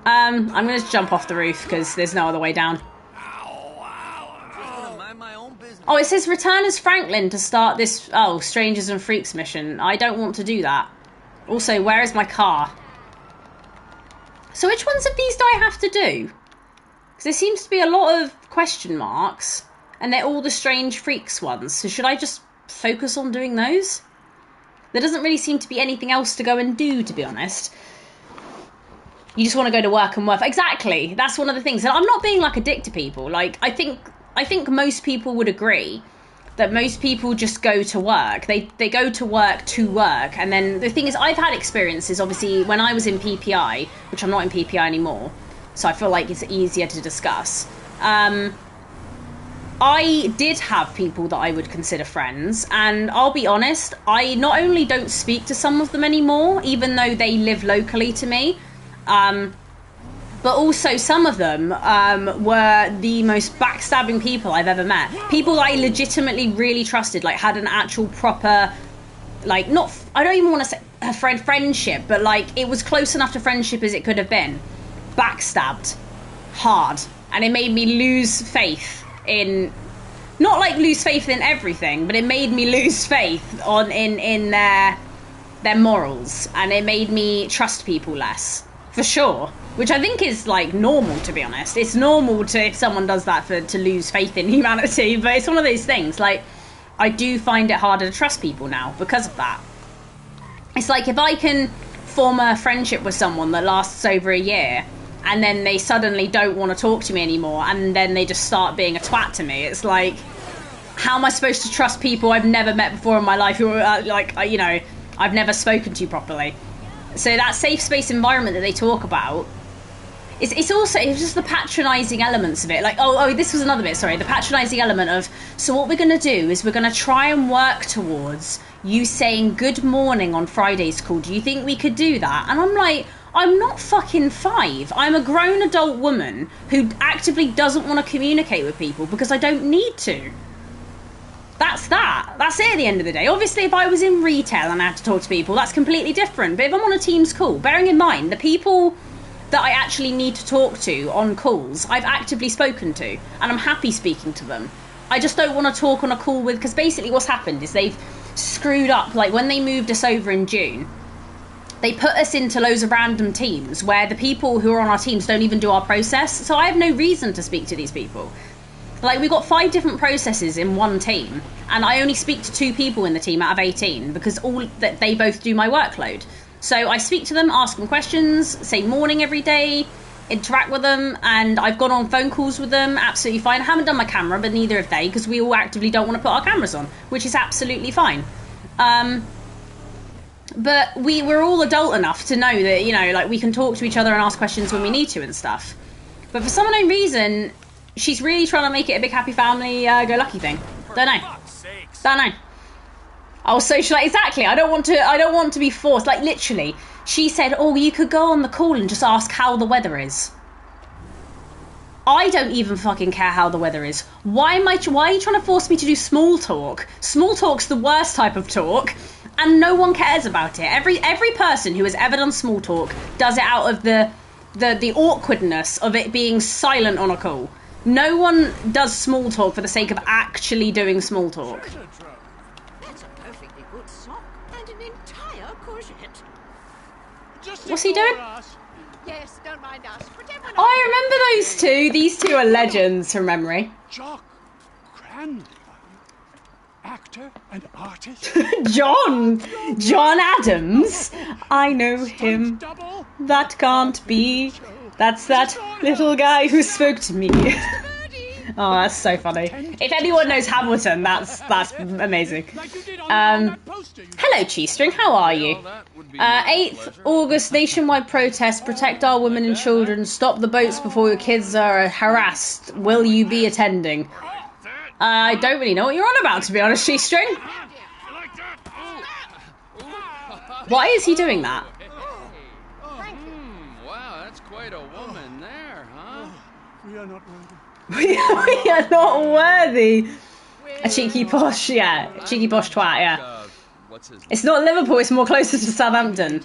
I'm going to jump off the roof because there's no other way down. Oh, it says return as Franklin to start this, Strangers and Freaks mission. I don't want to do that. Also, where is my car? So which ones of these do I have to do? Because there seems to be a lot of question marks, and they're all the Strange Freaks ones. So should I just focus on doing those? There doesn't really seem to be anything else to go and do, to be honest. You just want to go to work and work. Exactly. That's one of the things. And I'm not being like a dick to people. Like, I think most people would agree that most people just go to work. They go to work, and then the thing is, I've had experiences, obviously, when I was in PPI, which I'm not in PPI anymore, so I feel like it's easier to discuss. I did have people that I would consider friends, and I'll be honest, I not only don't speak to some of them anymore, even though they live locally to me, but also some of them were the most backstabbing people I've ever met. People that I legitimately really trusted, like had an actual proper, like, not, I don't even want to say a friendship, but like it was close enough to friendship as it could have been. Backstabbed hard, and it made me lose faith in, not like lose faith in everything, but it made me lose faith in their morals, and it made me trust people less, for sure. Which I think is, like, normal, to be honest. It's normal to, if someone does that, to lose faith in humanity. But it's one of those things, like, I do find it harder to trust people now because of that. It's like, if I can form a friendship with someone that lasts over a year, and then they suddenly don't want to talk to me anymore, and then they just start being a twat to me, it's like, how am I supposed to trust people I've never met before in my life who are, you know, I've never spoken to properly? So that safe space environment that they talk about, it's just the patronising elements of it. Like, this was another bit, sorry. The patronising element of, so what we're going to do is we're going to try and work towards you saying good morning on Friday's call. Do you think we could do that? And I'm like, I'm not fucking 5. I'm a grown adult woman who actively doesn't want to communicate with people because I don't need to. That's that. That's it at the end of the day. Obviously, if I was in retail and I had to talk to people, that's completely different. But if I'm on a Teams call, bearing in mind the people that I actually need to talk to on calls, I've actively spoken to, and I'm happy speaking to them. I just don't want to talk on a call with, because basically what's happened is they've screwed up, like when they moved us over in June, they put us into loads of random teams where the people who are on our teams don't even do our process, so I have no reason to speak to these people. Like, we've got 5 different processes in one team, and I only speak to 2 people in the team out of 18 because they both do my workload. So I speak to them, ask them questions, say morning every day, interact with them, and I've gone on phone calls with them, absolutely fine. I haven't done my camera, but neither have they, because we all actively don't want to put our cameras on, which is absolutely fine. But we're all adult enough to know that, you know, like, we can talk to each other and ask questions when we need to and stuff. But for some unknown reason, she's really trying to make it a big happy family go-lucky thing. Don't know. I'll socialise. Exactly. I don't want to be forced. Like, literally, she said, oh, you could go on the call and just ask how the weather is. I don't even fucking care how the weather is. Why are you trying to force me to do small talk? Small talk's the worst type of talk, and no one cares about it. Every person who has ever done small talk does it out of the awkwardness of it being silent on a call. No one does small talk for the sake of actually doing small talk. That's a perfectly good sock and an entire courgette. What's he doing? Yes, don't mind us. Oh, I remember those two. These two are legends from memory. Jock Cranmer, actor and artist. John Adams. I know him. That can't be. That's that little guy who spoke to me. Oh, that's so funny. If anyone knows Hamilton, that's amazing. Like you did on that poster. Hello, Cheese String. How are you? 8th August nationwide protest. Protect our women and children. Stop the boats before your kids are harassed. Will you be attending? I don't really know what you're on about, to be honest, Cheese String. Why is he doing that? Wow, that's quite a woman there, huh? We are not worthy. We are not worthy. A cheeky posh, yeah. A cheeky posh twat, yeah. What's his It's not Liverpool, it's more closer to Southampton.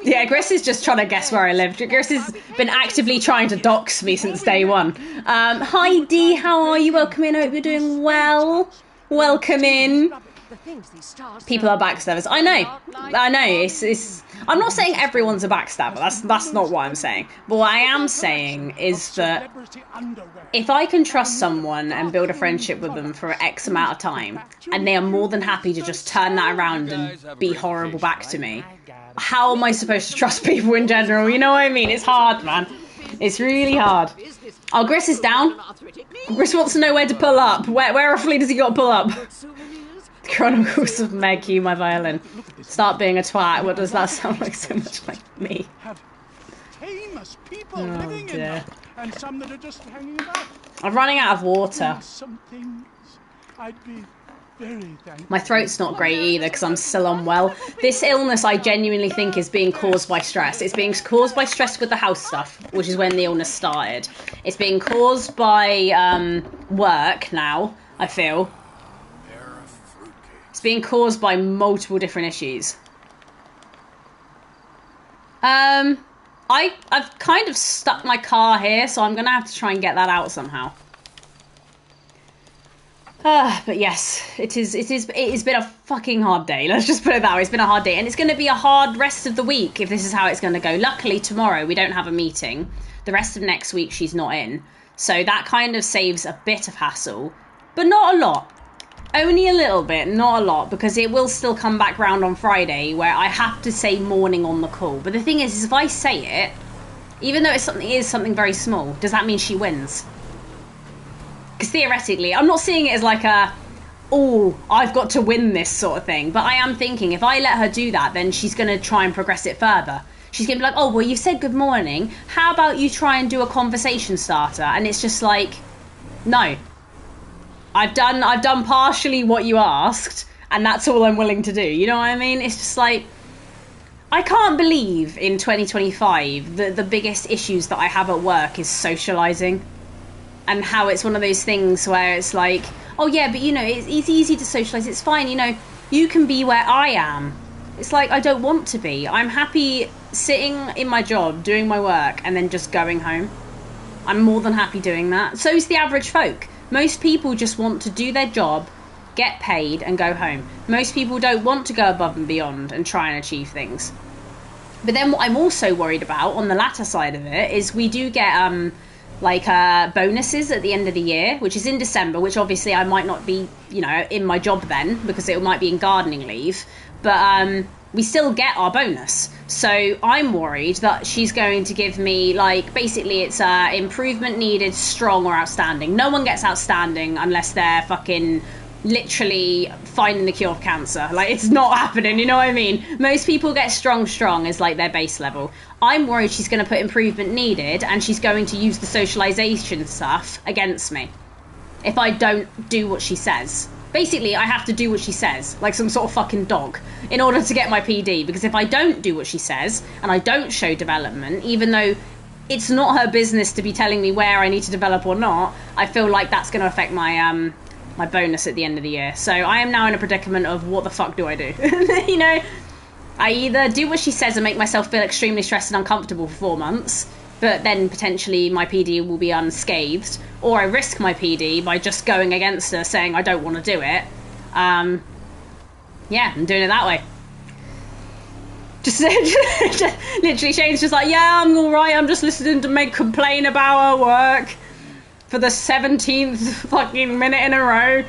Yeah, Gris is just trying to guess where I live. Gris has been actively trying to dox me since day one. Hi Dee, how are you? Welcome in, hope you're doing well. Welcome in. People are backstabbers. I know. It's. I'm not saying everyone's a backstabber. That's not what I'm saying. But what I am saying is that if I can trust someone and build a friendship with them for X amount of time, and they are more than happy to just turn that around and be horrible back to me, how am I supposed to trust people in general? You know what I mean? It's hard, man. It's really hard. Oh, Gris is down. Gris wants to know where to pull up. Where roughly does he got to pull up? Chronicles of Meg, you my violin. Start being a twat. What does that sound like? So much like me. Have famous people living in them, and some that are just hanging about. I'm running out of water. Some things I'd be very thankful. My throat's not great either because I'm still unwell. This illness I genuinely think is being caused by stress. It's being caused by stress with the house stuff, which is when the illness started. It's being caused by work now, I feel. It's being caused by multiple different issues. I've kind of stuck my car here, so I'm gonna have to try and get that out somehow. But yes, it has been a fucking hard day. Let's just put it that way. It's been a hard day, and it's going to be a hard rest of the week if this is how it's going to go. Luckily, tomorrow we don't have a meeting. The rest of next week she's not in, so that kind of saves a bit of hassle, but not a lot. Only a little bit, not a lot, because it will still come back round on Friday where I have to say morning on the call. But the thing is if I say it, even though it is something very small, does that mean she wins? Because theoretically, I'm not seeing it as like oh, I've got to win this sort of thing. But I am thinking if I let her do that, then she's going to try and progress it further. She's going to be like, oh, well, you said good morning. How about you try and do a conversation starter? And it's just like, no. I've done partially what you asked, and that's all I'm willing to do. You know what I mean? It's just like, I can't believe in 2025 that the biggest issues that I have at work is socialising. And how it's one of those things where it's like, oh yeah, but you know, it's easy to socialise. It's fine, you know, you can be where I am. It's like, I don't want to be. I'm happy sitting in my job, doing my work, and then just going home. I'm more than happy doing that. So is the average folk. Most people just want to do their job, get paid, and go home. Most people don't want to go above and beyond and try and achieve things. But then what I'm also worried about on the latter side of it is we do get bonuses at the end of the year, which is in December, which obviously I might not be, you know, in my job then because it might be in gardening leave. But we still get our bonus. So I'm worried that she's going to give me, like, basically it's improvement needed, strong, or outstanding. No one gets outstanding unless they're fucking literally finding the cure for cancer. Like, it's not happening, you know what I mean? Most people get strong as like their base level. I'm worried she's going to put improvement needed and she's going to use the socialization stuff against me if I don't do what she says. Basically, I have to do what she says, like some sort of fucking dog, in order to get my PD. Because if I don't do what she says, and I don't show development, even though it's not her business to be telling me where I need to develop or not, I feel like that's going to affect my my bonus at the end of the year. So I am now in a predicament of what the fuck do I do? You know, I either do what she says and make myself feel extremely stressed and uncomfortable for 4 months, but then potentially my PD will be unscathed, or I risk my PD by just going against her, saying I don't want to do it. Yeah, I'm doing it that way. Just literally, Shane's just like, yeah, I'm all right. I'm just listening to Meg complain about her work for the 17th fucking minute in a row.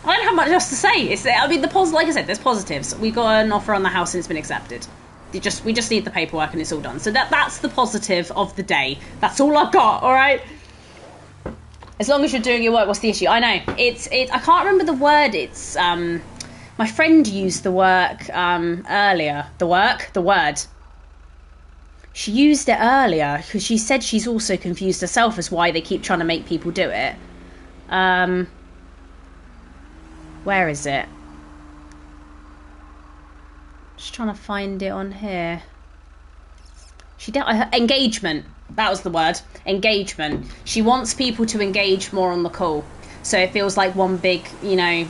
I don't have much else to say. I mean, like I said, there's positives. We got an offer on the house and it's been accepted. We just need the paperwork and it's all done. So that's the positive of the day. That's all I've got, all right? As long as you're doing your work, what's the issue? I know. I can't remember the word. It's, my friend used the work, earlier. The word. She used it earlier because she said she's also confused herself as why they keep trying to make people do it. Where is it? Just trying to find it on here. Engagement. That was the word. Engagement. She wants people to engage more on the call. So it feels like one big, you know,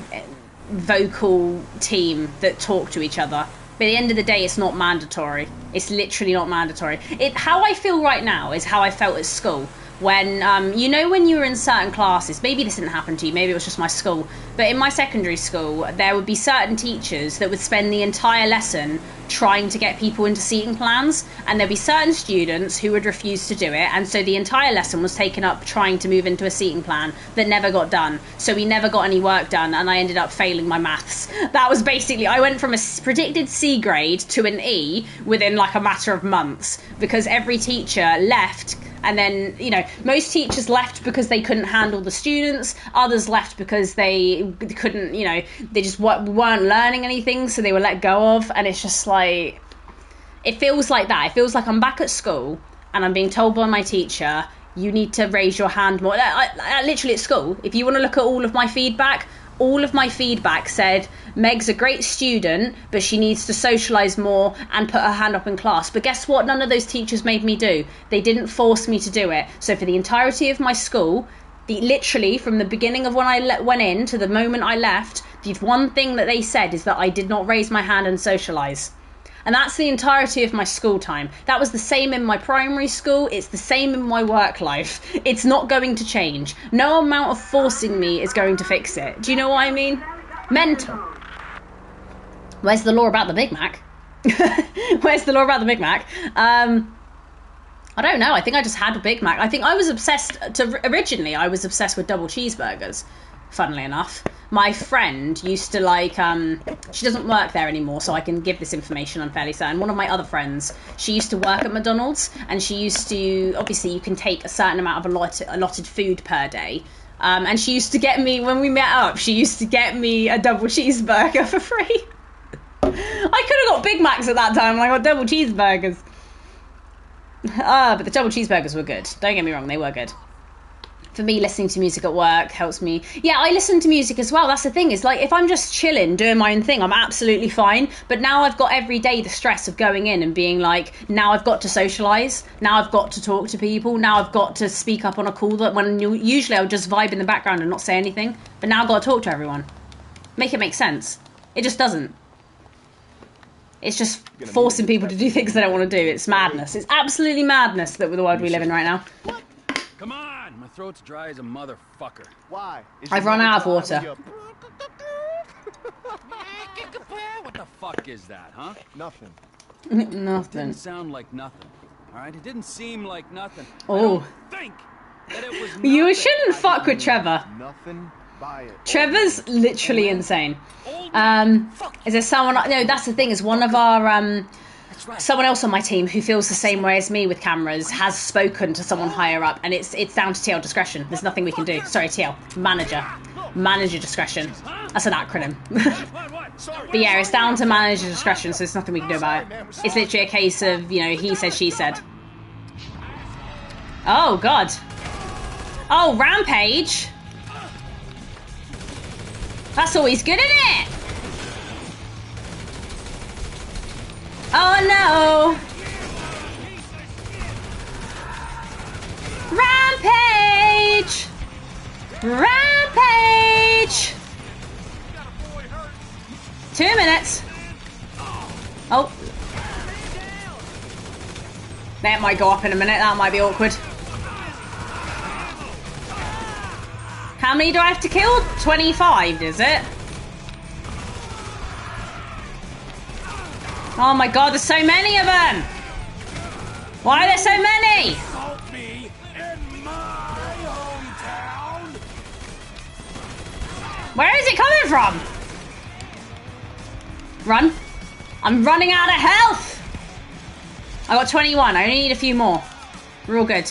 vocal team that talk to each other. But at the end of the day, it's not mandatory. It's literally not mandatory. How I feel right now is how I felt at school. When, you know, when you were in certain classes, maybe this didn't happen to you, maybe it was just my school, but in my secondary school, there would be certain teachers that would spend the entire lesson trying to get people into seating plans, and there'd be certain students who would refuse to do it, and so the entire lesson was taken up trying to move into a seating plan that never got done. So we never got any work done, and I ended up failing my maths. That was basically, I went from a predicted C grade to an E within like a matter of months, because every teacher left. And then, you know, most teachers left because they couldn't handle the students. Others left because they couldn't, you know, they just weren't learning anything, so they were let go of. And it's just like, it feels like that. It feels like I'm back at school and I'm being told by my teacher, you need to raise your hand more. Literally at school, if you want to look at all of my feedback said Meg's a great student, but she needs to socialise more and put her hand up in class. But guess what? None of those teachers made me do. They didn't force me to do it. So for the entirety of my school, literally from the beginning of when I went in to the moment I left, the one thing that they said is that I did not raise my hand and socialise. And that's the entirety of my school time. That was the same in my primary school. It's the same in my work life. It's not going to change. No amount of forcing me is going to fix it. Do you know what I mean? Mental. Where's the law about the Big Mac? Where's the law about the Big Mac? I don't know. I think I just had a Big Mac. I think I was originally I was obsessed with double cheeseburgers. Funnily enough, my friend used to like, she doesn't work there anymore, so I can give this information, I'm fairly certain. One of my other friends, she used to work at McDonald's, and she used to, obviously you can take a certain amount of allotted food per day. And she used to get me, when we met up, she used to get me a double cheeseburger for free. I could have got Big Macs at that time, and I got double cheeseburgers. But the double cheeseburgers were good. Don't get me wrong, they were good. For me, listening to music at work helps me. Yeah, I listen to music as well. That's the thing. Is like if I'm just chilling, doing my own thing, I'm absolutely fine. But now I've got every day the stress of going in and being like, now I've got to socialise. Now I've got to talk to people. Now I've got to speak up on a call that when usually I would just vibe in the background and not say anything. But now I've got to talk to everyone. Make it make sense. It just doesn't. It's just forcing people to do things they don't want to do. It's madness. It's absolutely madness that with the world we live in right now. Come on! My throat's dry as a motherfucker. Why? I've run out of water. What the fuck is that, huh? Nothing. It Nothing. didn't sound like nothing. Alright? It didn't seem like nothing. Oh. I don't think that it was nothing. You shouldn't fuck with Trevor. Nothing. Buy it. Trevor's literally insane. Is there someone? No, that's the thing. Is one of our someone else on my team who feels the same way as me with cameras has spoken to someone higher up, and it's down to TL discretion. There's nothing we can do. Sorry, TL manager discretion. That's an acronym. But yeah, it's down to manager discretion, so there's nothing we can do about it. It's literally a case of, you know, he said, she said. Oh God. Oh, Rampage. That's always good, isn't it? Oh no! Rampage! Rampage! 2 minutes. Oh. That might go up in a minute. That might be awkward. How many do I have to kill? 25, is it? Oh my God, there's so many of them! Why are there so many? Where is it coming from? Run. I'm running out of health! I got 21, I only need a few more. We're all good.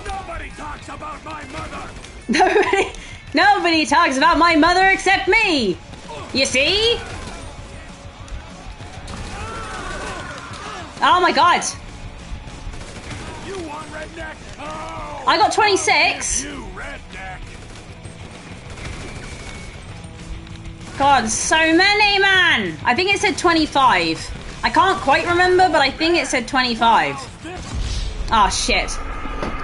Nobody talks about my mother! Nobody talks about my mother except me! You see? Oh my god! You want redneck? Oh, I got 26! you redneck! God, so many, man! I think it said 25. I can't quite remember, but I think it said 25. Oh, shit.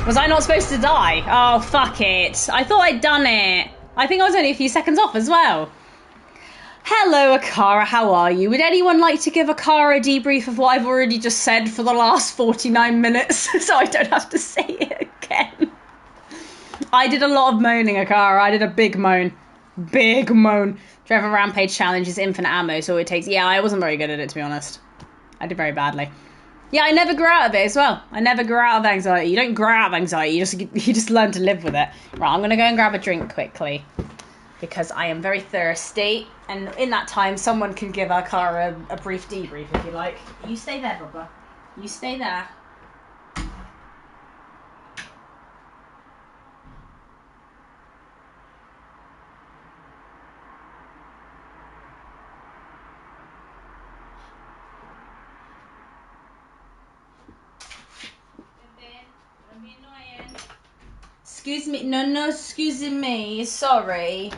Was I not supposed to die? Oh, fuck it. I thought I'd done it. I think I was only a few seconds off as well. Hello, Akara, how are you? Would anyone like to give Akara a debrief of what I've already just said for the last 49 minutes, so I don't have to say it again? I did a lot of moaning, Akara. I did a big moan. Big moan. Trevor Rampage challenge is infinite ammo, so it takes... Yeah, I wasn't very good at it, to be honest. I did very badly. Yeah, I never grew out of it as well. I never grew out of anxiety. You don't grow out of anxiety, you just learn to live with it. Right, I'm going to go and grab a drink quickly, because I am very thirsty, and in that time, someone can give Akara a brief debrief, if you like. You stay there, Bubba. You stay there. Excuse me, no, excuse me, sorry.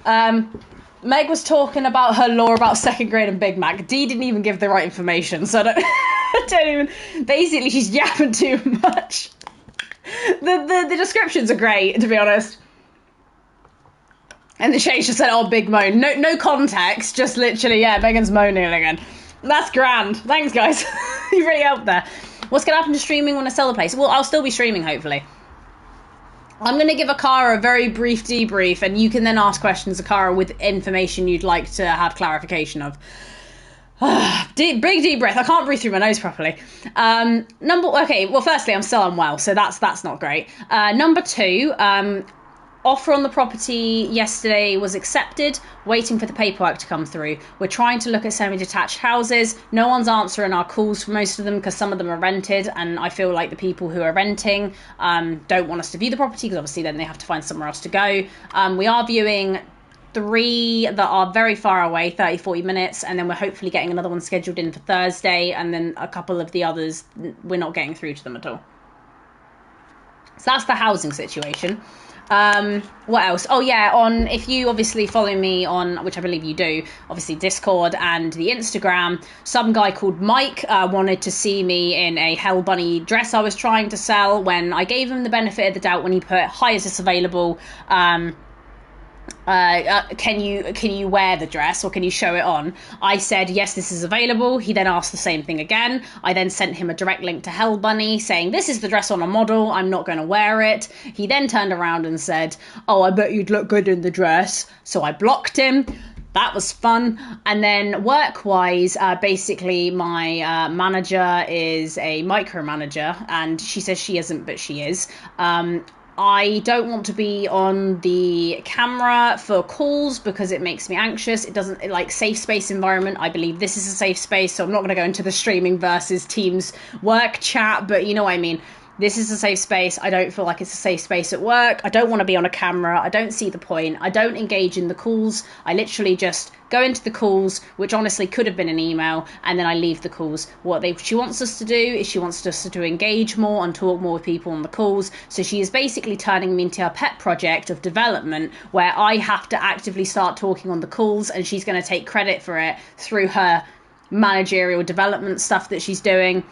Meg was talking about her lore about second grade and Big Mac. Dee didn't even give the right information, so I don't even, basically she's yapping too much. The descriptions are great, to be honest. And the Shane just said, oh, big moan. No context, just literally, yeah, Megan's moaning again. That's grand. Thanks, guys. You really helped there. What's going to happen to streaming when I sell the place? Well, I'll still be streaming, hopefully. I'm going to give Akara a very brief debrief, and you can then ask questions, Akara, with information you'd like to have clarification of. Big deep breath. I can't breathe through my nose properly. Okay, well, firstly, I'm still unwell, so that's not great. Number two, offer on the property yesterday was accepted, waiting for the paperwork to come through. We're trying to look at semi-detached houses. No one's answering our calls for most of them because some of them are rented, and I feel like the people who are renting don't want us to view the property because obviously then they have to find somewhere else to go. We are viewing 3 that are very far away, 30-40 minutes, and then we're hopefully getting another one scheduled in for Thursday, and then a couple of the others, we're not getting through to them at all. So that's the housing situation. What else? Oh yeah, if you obviously follow me on, which I believe you do, obviously Discord and the Instagram, some guy called Mike wanted to see me in a Hell Bunny dress I was trying to sell. When I gave him the benefit of the doubt, when he put, hi, is this available? Can you wear the dress, or can you show it on? I said, yes, this is available. He then asked the same thing again. I then sent him a direct link to Hell Bunny saying, this is the dress on a model. I'm not going to wear it. He then turned around and said, oh, I bet you'd look good in the dress. So I blocked him. That was fun. And then work-wise, basically my manager is a micromanager, and she says she isn't, but she is. I don't want to be on the camera for calls because it makes me anxious. It doesn't, like, safe space environment. I believe this is a safe space, so I'm not going to go into the streaming versus Teams work chat, but you know what I mean. This is a safe space. I don't feel like it's a safe space at work. I don't want to be on a camera. I don't see the point. I don't engage in the calls. I literally just go into the calls, which honestly could have been an email, and then I leave the calls. What she wants us to do is she wants us to engage more and talk more with people on the calls. So she is basically turning me into a pet project of development where I have to actively start talking on the calls, and she's going to take credit for it through her managerial development stuff that she's doing.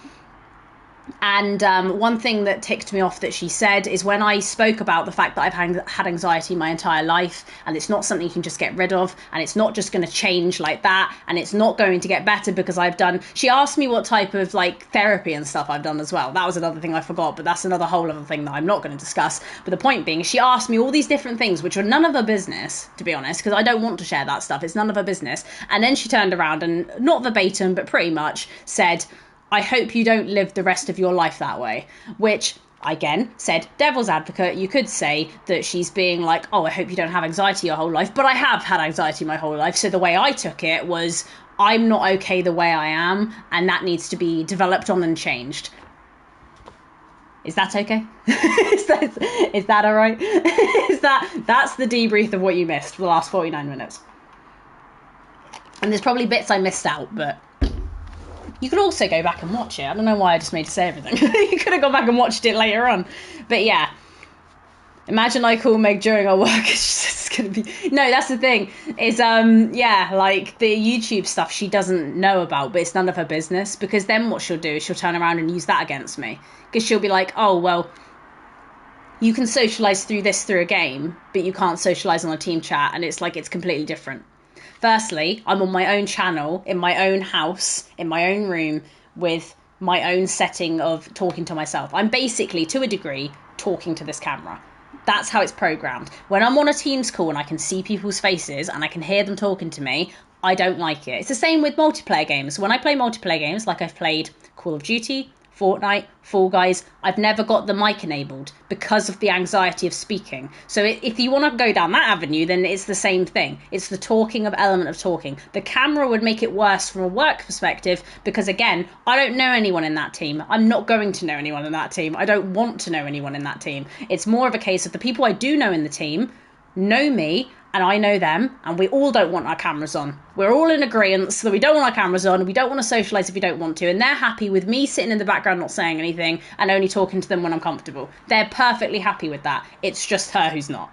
And one thing that ticked me off that she said is when I spoke about the fact that I've had anxiety my entire life, and it's not something you can just get rid of, and it's not just going to change like that, and it's not going to get better because she asked me what type of like therapy and stuff I've done as well. That was another thing I forgot, but that's another whole other thing that I'm not going to discuss. But the point being, she asked me all these different things which are none of her business, to be honest, because I don't want to share that stuff. It's none of her business. And then she turned around and, not verbatim, but pretty much said, I hope you don't live the rest of your life that way, which, again, said devil's advocate, you could say that she's being like, oh, I hope you don't have anxiety your whole life, but I have had anxiety my whole life. So the way I took it was, I'm not okay the way I am, and that needs to be developed on and changed. Is that okay? is that all right? That's the debrief of what you missed for the last 49 minutes. And there's probably bits I missed out, but you could also go back and watch it. I don't know why I just made to say everything. You could have gone back and watched it later on. But yeah. Imagine I call Meg during our work. It's gonna be... No, that's the thing. Is yeah, like the YouTube stuff she doesn't know about, but it's none of her business. Because then what she'll do is she'll turn around and use that against me. Because she'll be like, oh, well, you can socialise through a game, but you can't socialise on a team chat. And it's like, it's completely different. Firstly, I'm on my own channel, in my own house, in my own room, with my own setting of talking to myself. I'm basically, to a degree, talking to this camera. That's how it's programmed. When I'm on a Teams call and I can see people's faces and I can hear them talking to me, I don't like it. It's the same with multiplayer games. When I play multiplayer games, like I've played Call of Duty, Fortnite, Fall Guys, I've never got the mic enabled because of the anxiety of speaking. So if you want to go down that avenue, then it's the same thing. It's the element of talking. The camera would make it worse from a work perspective because, again, I don't know anyone in that team. I'm not going to know anyone in that team. I don't want to know anyone in that team. It's more of a case of the people I do know in the team know me and I know them, and we all don't want our cameras on. We're all in agreement so that we don't want our cameras on, we don't want to socialise if we don't want to, and they're happy with me sitting in the background not saying anything and only talking to them when I'm comfortable. They're perfectly happy with that. It's just her who's not.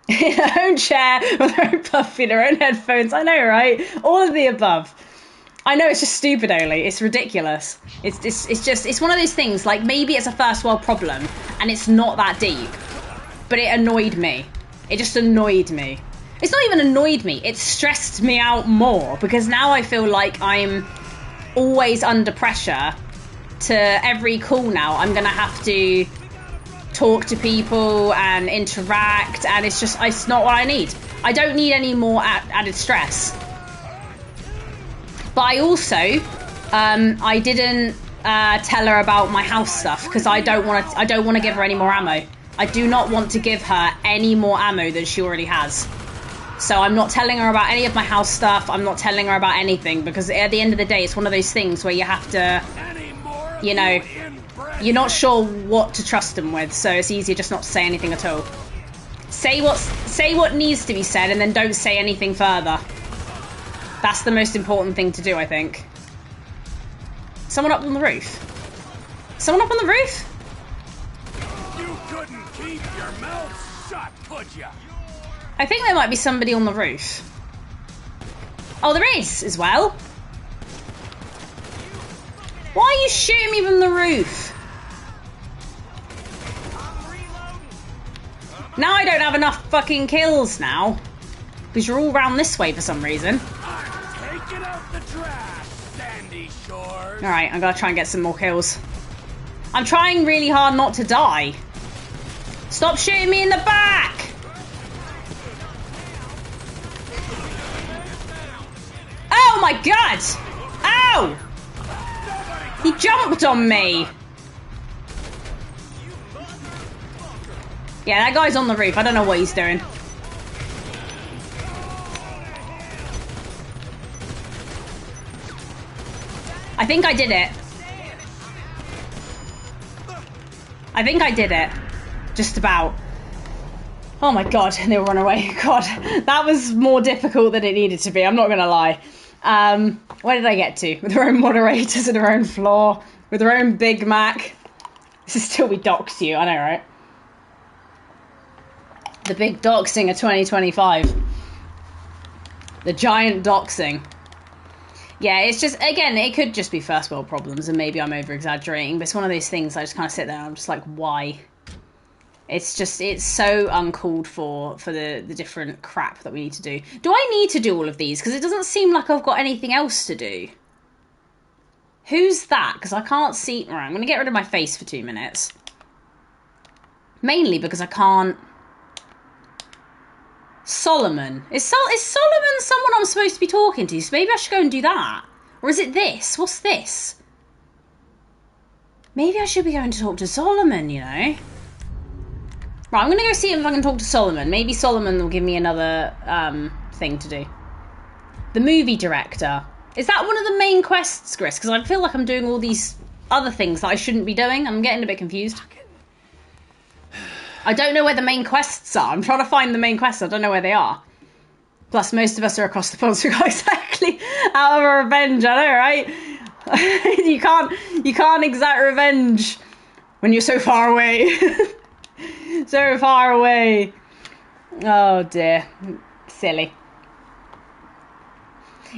In her own chair, with her own puffy, her own headphones. I know, right? All of the above. I know it's just stupid, Oli. It's ridiculous. It's one of those things, like maybe it's a first world problem and it's not that deep. But it annoyed me. It just annoyed me. It's not even annoyed me. It stressed me out more because now I feel like I'm always under pressure to every call now. I'm going to have to talk to people and interact, and it's not what I need. I don't need any more added stress. But I also, I didn't tell her about my house stuff because I don't want to give her any more ammo. I do not want to give her any more ammo than she already has. So I'm not telling her about any of my house stuff. I'm not telling her about anything because at the end of the day, it's one of those things where you have to, you know, you're not sure what to trust them with. So it's easier just not to say anything at all. Say what needs to be said and then don't say anything further. That's the most important thing to do, I think. Someone up on the roof. Someone up on the roof? Keep your mouth shut, could ya? I think there might be somebody on the roof. Oh, there is as well. Why are you shooting me from the roof? Now I don't have enough fucking kills now. Because you're all round this way for some reason. Taking out the trash, Sandy Shores. Alright, I'm gonna try and get some more kills. I'm trying really hard not to die. Stop shooting me in the back! Oh my god! Ow! He jumped on me! Yeah, that guy's on the roof. I don't know what he's doing. I think I did it. I think I did it. Just about. Oh my god, and they'll run away. God, that was more difficult than it needed to be. I'm not going to lie. Where did I get to? With their own moderators and their own floor. With their own Big Mac. This is still we doxed you. I know, right? The big doxing of 2025. The giant doxing. Yeah, it's just, again, it could just be first world problems and maybe I'm over-exaggerating, but it's one of those things I just kind of sit there and I'm just like, why? It's just, it's so uncalled for the different crap that we need to do. Do I need to do all of these? Because it doesn't seem like I've got anything else to do. Who's that? Because I can't see... All right, I'm going to get rid of my face for 2 minutes. Mainly because I can't... Solomon. Is Solomon someone I'm supposed to be talking to? So maybe I should go and do that. Or is it this? What's this? Maybe I should be going to talk to Solomon, you know? Right, I'm going to go see if I can talk to Solomon. Maybe Solomon will give me another thing to do. The movie director. Is that one of the main quests, Chris? Because I feel like I'm doing all these other things that I shouldn't be doing. I'm getting a bit confused. I don't know where the main quests are. I'm trying to find the main quests. I don't know where they are. Plus, most of us are across the pond, so we got exactly out of revenge. I know, right? you can't exact revenge when you're so far away. So far away. Oh dear. Silly.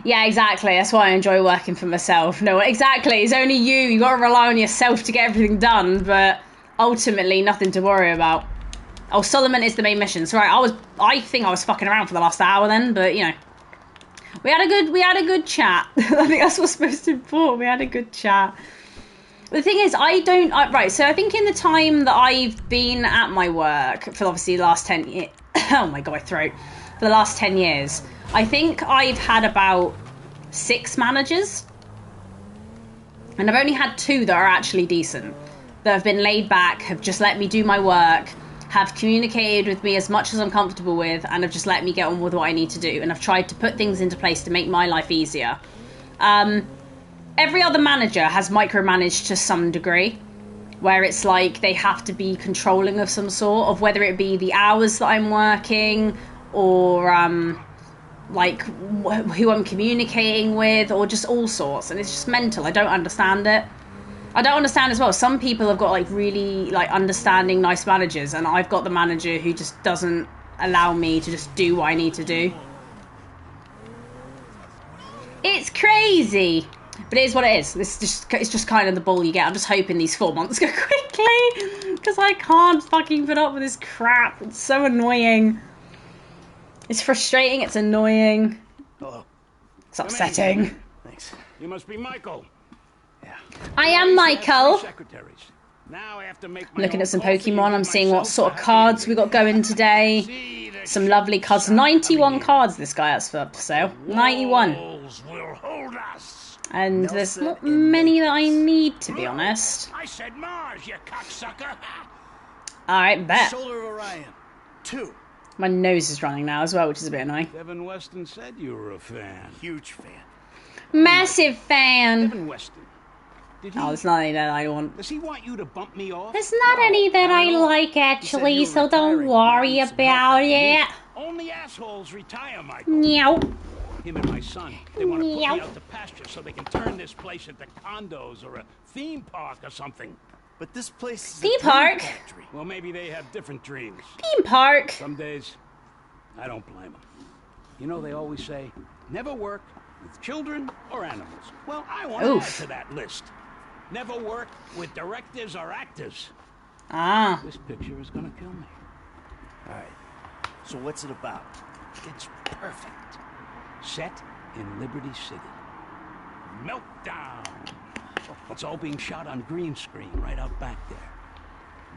Yeah, exactly. That's why I enjoy working for myself. No, exactly. It's only you. You got to rely on yourself to get everything done, but ultimately nothing to worry about. Oh, Solomon is the main mission. Sorry, I think I was fucking around for the last hour then, but you know. We had a good chat. I think that's what's most important. We had a good chat. The thing is, right, so I think in the time that I've been at my work for obviously the last 10 years, oh my god, my throat, for the last 10 years, I think I've had about 6 managers, and I've only had 2 that are actually decent, that have been laid back, have just let me do my work, have communicated with me as much as I'm comfortable with, and have just let me get on with what I need to do, and I've tried to put things into place to make my life easier. Every other manager has micromanaged to some degree, where it's like they have to be controlling of some sort, of whether it be the hours that I'm working, or like who I'm communicating with, or just all sorts, and it's just mental. I don't understand it. I don't understand as well. Some people have got like really like understanding, nice managers, and I've got the manager who just doesn't allow me to just do what I need to do. It's crazy. But it is what it is. It's just kind of the ball you get. I'm just hoping these 4 months go quickly, because I can't fucking put up with this crap. It's so annoying. It's frustrating. It's annoying. Hello. It's upsetting. Thanks. You must be Michael. Yeah. I am Michael. Secretaries. Now I have to make I'm looking at some Pokemon. I'm seeing what sort of cards we got going today. Some lovely cards. 91 cards this guy has for sale. 91. Will hold us. And there's not many that I need, to be honest. I said Mars, you cocksucker. Alright, bet. Solar of Orion. 2. My nose is running now as well, which is a bit annoying. Kevin Weston said you were a fan. Huge fan. Massive fan. Kevin Weston. Did he, there's not any that I want. Does he want you to bump me off? There's not any that I like, actually, so don't worry about it. Only assholes retire, Michael. Meow. Him and my son. They want to put me out to pasture so they can turn this place into condos or a theme park or something. But this place is theme park. Well, maybe they have different dreams. Theme park. Some days, I don't blame them. You know, they always say, never work with children or animals. Well, I want to add to that list. Never work with directors or actors. Ah. This picture is gonna kill me. All right. So what's it about? It's perfect. Set in Liberty City. Meltdown. It's all being shot on green screen right out back there.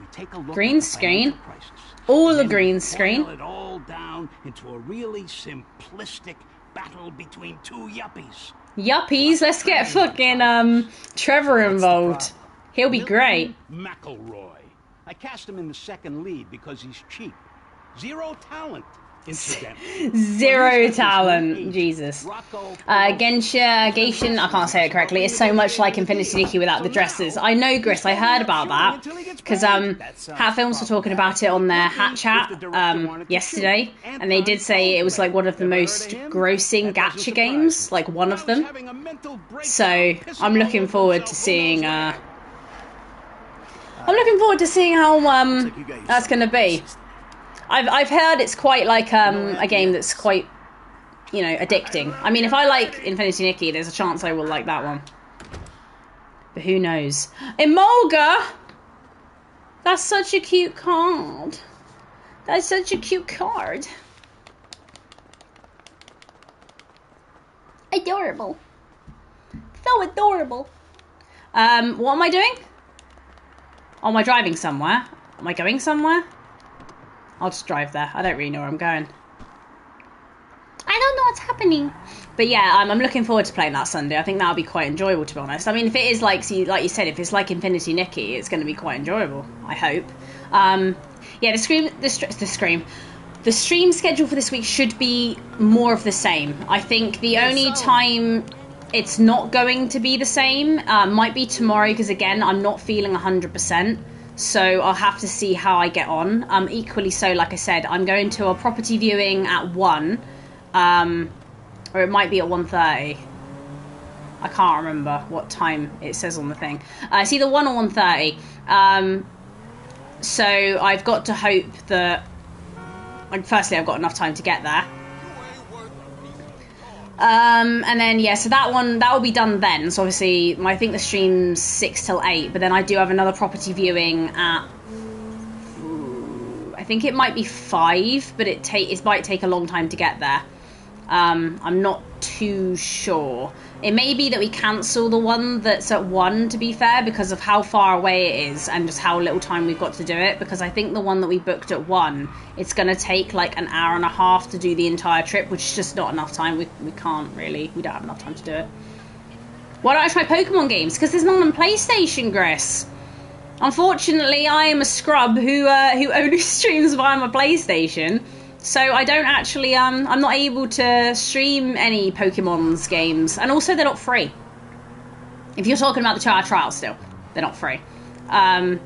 We take a look green at the screen? crisis, all the green screen? Boil it all down into a really simplistic battle between 2 yuppies. Yuppies? Let's get fucking Trevor involved. He'll be great. McElroy. I cast him in the second lead because he's cheap. 0 talent. Zero talent. Jesus. Genshin, I can't say it correctly. It's so much like Infinity Nikki without the dresses. I know, Gris, I heard about that. Because Hat Films were talking about it on their Hat Chat yesterday. And they did say it was like one of the most grossing gacha games. Like one of them. So I'm looking forward to seeing how that's going to be. I've heard it's quite like a game that's quite, you know, addicting. I mean, if I like Infinity Nikki, there's a chance I will like that one. But who knows? Emolga! That's such a cute card. That's such a cute card. Adorable. So adorable. What am I doing? Oh, am I driving somewhere? Am I going somewhere? I'll just drive there. I don't really know where I'm going. I don't know what's happening. But yeah, I'm looking forward to playing that Sunday. I think that'll be quite enjoyable, to be honest. I mean, if it is like you said, if it's like Infinity Nikki, it's going to be quite enjoyable. I hope. Yeah, the stream schedule for this week should be more of the same. I think the only time it's not going to be the same. Might be tomorrow, because again, I'm not feeling 100%. So I'll have to see how I get on. Equally so, like I said, I'm going to a property viewing at 1. Or it might be at 1:30. I can't remember what time it says on the thing. It's either 1 or 1:30. So I've got to hope that... firstly, I've got enough time to get there. And then, yeah, so that will be done then. So obviously, I think the stream's 6 till 8. But then I do have another property viewing at... I think it might be 5, but it might take a long time to get there. I'm not too sure. It may be that we cancel the one that's at 1, to be fair, because of how far away it is and just how little time we've got to do it. Because I think the one that we booked at 1, it's going to take like an hour and a half to do the entire trip, which is just not enough time. We can't really, we don't have enough time to do it. Why don't I try Pokemon games? Because there's none on PlayStation, Gris. Unfortunately, I am a scrub who only streams via my PlayStation. So I don't actually, I'm not able to stream any Pokemon's games. And also they're not free. If you're talking about the trial still, they're not free. But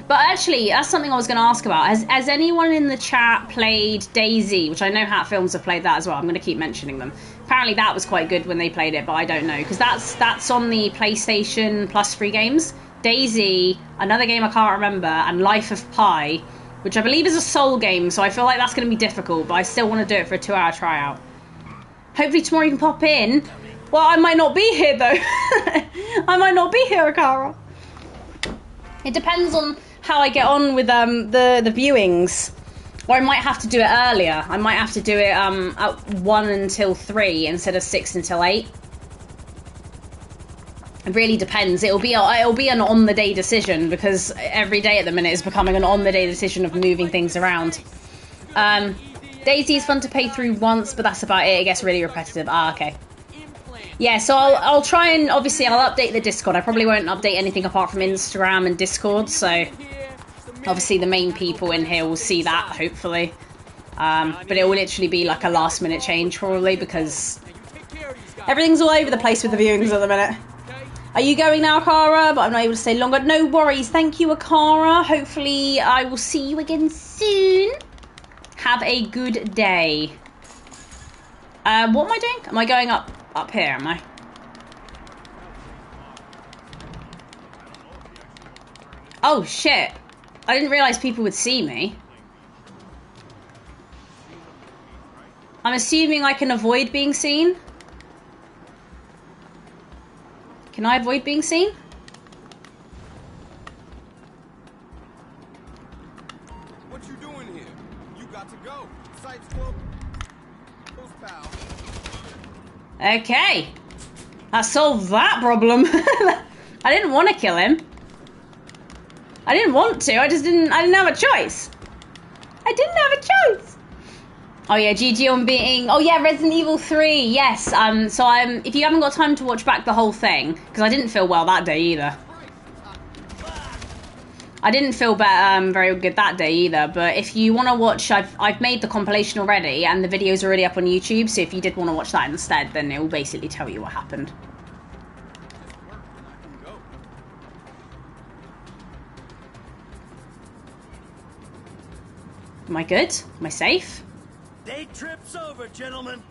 actually, that's something I was going to ask about. Has anyone in the chat played DayZ? Which I know Hat Films have played that as well. I'm going to keep mentioning them. Apparently that was quite good when they played it, but I don't know. Because that's on the PlayStation Plus free games. DayZ, another game I can't remember, and Life of Pi, which I believe is a Soul game, so I feel like that's going to be difficult, but I still want to do it for a 2-hour tryout. Hopefully tomorrow you can pop in. Well, I might not be here, though. I might not be here, Akara. It depends on how I get on with the viewings. Or I might have to do it earlier. I might have to do it at 1 until 3 instead of 6 until 8. It really depends. It'll be an on-the-day decision, because every day at the minute is becoming an on-the-day decision of moving things around. DayZ is fun to play through once, but that's about it. It gets really repetitive. Okay. Yeah, so I'll try and, obviously, I'll update the Discord. I probably won't update anything apart from Instagram and Discord, so obviously the main people in here will see that, hopefully. But it will literally be like a last-minute change, probably, because everything's all over the place with the viewings at the minute. Are you going now, Akara? But I'm not able to stay longer. No worries. Thank you, Akara. Hopefully I will see you again soon. Have a good day. What am I doing? Am I going up here, am I? Oh, shit. I didn't realise people would see me. I'm assuming I can avoid being seen. Can I avoid being seen? What you doing here? You got to go. Site's closed, pal. Okay. That solved that problem. I didn't want to kill him. I didn't want to. I didn't have a choice. I didn't have a choice. Oh yeah, GG on beating. Oh yeah, Resident Evil 3. Yes. So if you haven't got time to watch back the whole thing, because I didn't feel well that day either. I didn't feel very good that day either. But if you want to watch, I've made the compilation already, and the video's already up on YouTube. So if you did want to watch that instead, then it will basically tell you what happened. Am I good? Am I safe? Day trip's over, gentlemen.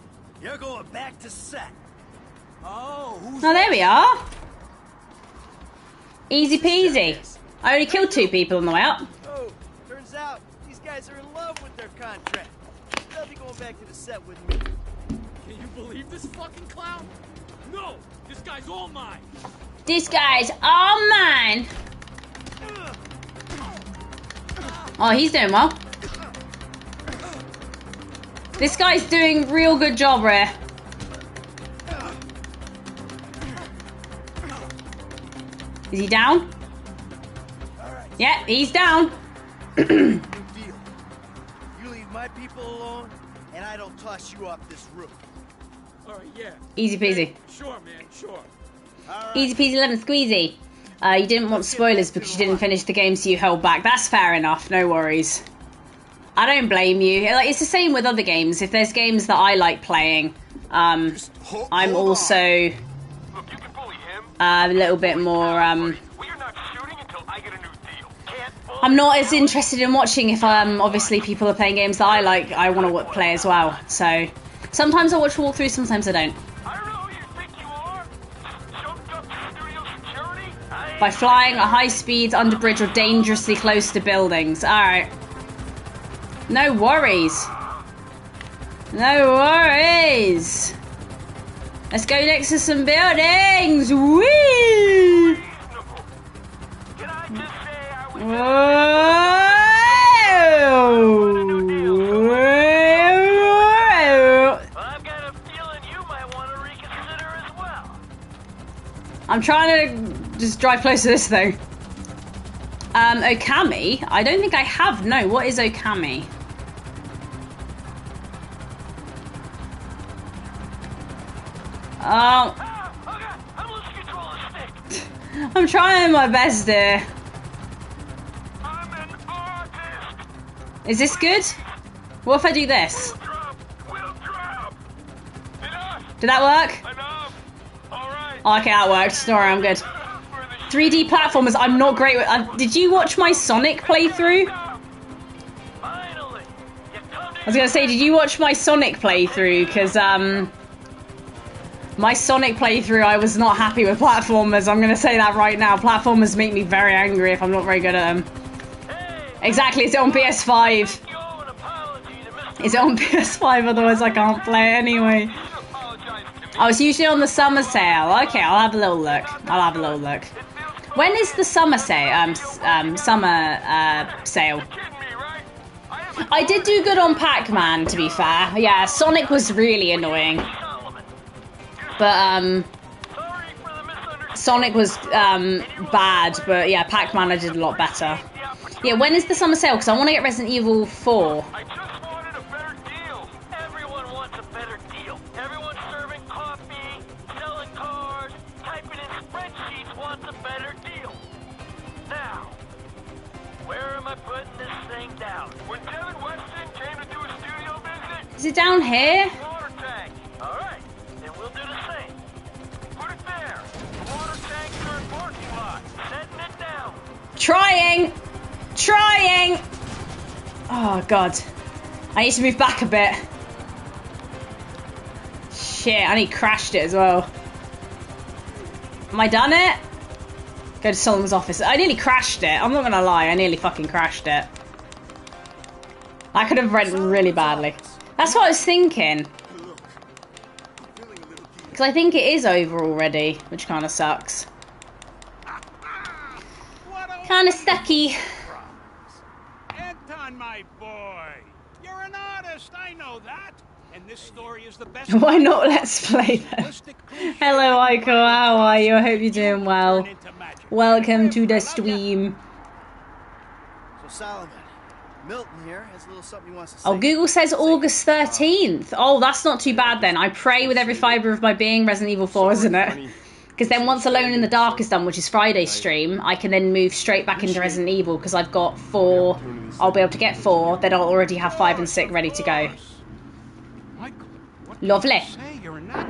You're going back to set. Oh, who's Oh, there we are. Easy peasy. I only killed 2 people on the way up. Oh, turns out these guys are in love with their contract. They'll be going back to the set with me. Can you believe this fucking clown? No! This guy's all mine! This guy's all mine. Oh, he's doing well. This guy's doing real good job, Rare. Is he down? Yeah, he's down. New deal. You leave my people alone, and I don't toss you off this roof. Alright, yeah. Easy peasy. Sure, man, sure. Easy peasy lemon squeezy. You didn't want spoilers because you didn't finish the game, so you held back. That's fair enough, no worries. I don't blame you. Like, it's the same with other games. If there's games that I like playing, I'm also A little bit more. I'm not as interested in watching if obviously people are playing games that I like. I want to play as well. So sometimes I watch walkthroughs, sometimes I don't. By flying at high speeds under bridge or dangerously close to buildings. Alright. No worries. No worries. Let's go next to some buildings. Whee! I'm trying to just drive close to this thing. Okami? I don't think I have. No, what is Okami? Oh. I'm trying my best here. Is this good? What if I do this? Did that work? Oh, okay, that worked. Don't worry, I'm good. 3D platformers, I'm not great with... did you watch my Sonic playthrough? I was going to say, did you watch my Sonic playthrough? Because, my Sonic playthrough, I was not happy with platformers. I'm going to say that right now. Platformers make me very angry if I'm not very good at them. Exactly, it's on PS5. Is it on PS5? Otherwise I can't play it anyway. Oh, it's usually on the summer sale. Okay, I'll have a little look. I'll have a little look. When is the summer sale? Sale. I did do good on Pac-Man, to be fair. Yeah, Sonic was really annoying. But, Sonic was, bad. But, yeah, Pac-Man I did a lot better. Yeah, when is the summer sale? Because I want to get Resident Evil 4. Is it down here? Alright, then we'll do the same. Put it there. Water tanks are in parking lot. Setting it down. Trying! Trying! Oh, God. I need to move back a bit. Shit, I nearly crashed it as well. Am I done it? Go to Solomon's office. I nearly crashed it. I'm not gonna lie, I nearly fucking crashed it. I could have went really badly. That's what I was thinking. Because I think it is over already, which kind of sucks. Kind of stucky. Anton, my boy, you're an artist. I know that. And this story is the best. Why not? Let's play them. Hello, Aiko. How are you? I hope you're doing well. Welcome to the stream. So Solomon, Milton here has a little something he wants to say. Oh, Google says August 13th. Oh, that's not too bad then. I pray with every fibre of my being Resident Evil 4, isn't it? Because then once Alone in the Dark is done, which is Friday's stream, I can then move straight back into Resident Evil because I've got 4. I'll be able to get 4. Then I'll already have 5 and 6 ready to go. Lovely.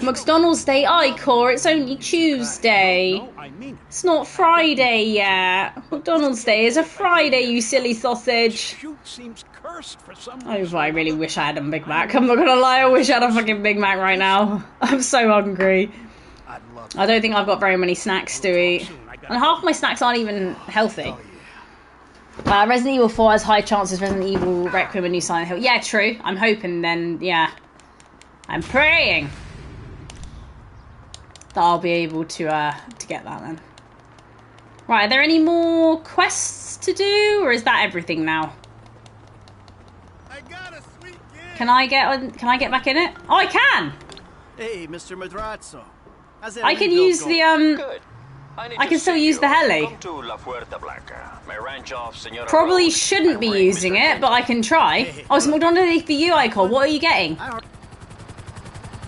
McDonald's Day, Icor, it's only Tuesday. It's not Friday yet. McDonald's Day is a Friday, you silly sausage. Oh, I really wish I had a Big Mac. I'm not gonna lie, I wish I had a fucking Big Mac right now. I'm so hungry. I don't think I've got very many snacks to eat. And half my snacks aren't even healthy. Resident Evil 4 has high chances. Resident Evil Requiem and New Silent Hill. Yeah, true. I'm hoping then, yeah. I'm praying that I'll be able to get that then. Right, are there any more quests to do, or is that everything now? I got a sweet gift. Can I get back in it? Oh, I can. Hey, Mr. Madrazo. I can use the Good. I can still use the heli. Probably shouldn't be using it, but I can try. Oh, it's McDonald's for you, Icon. What are you getting?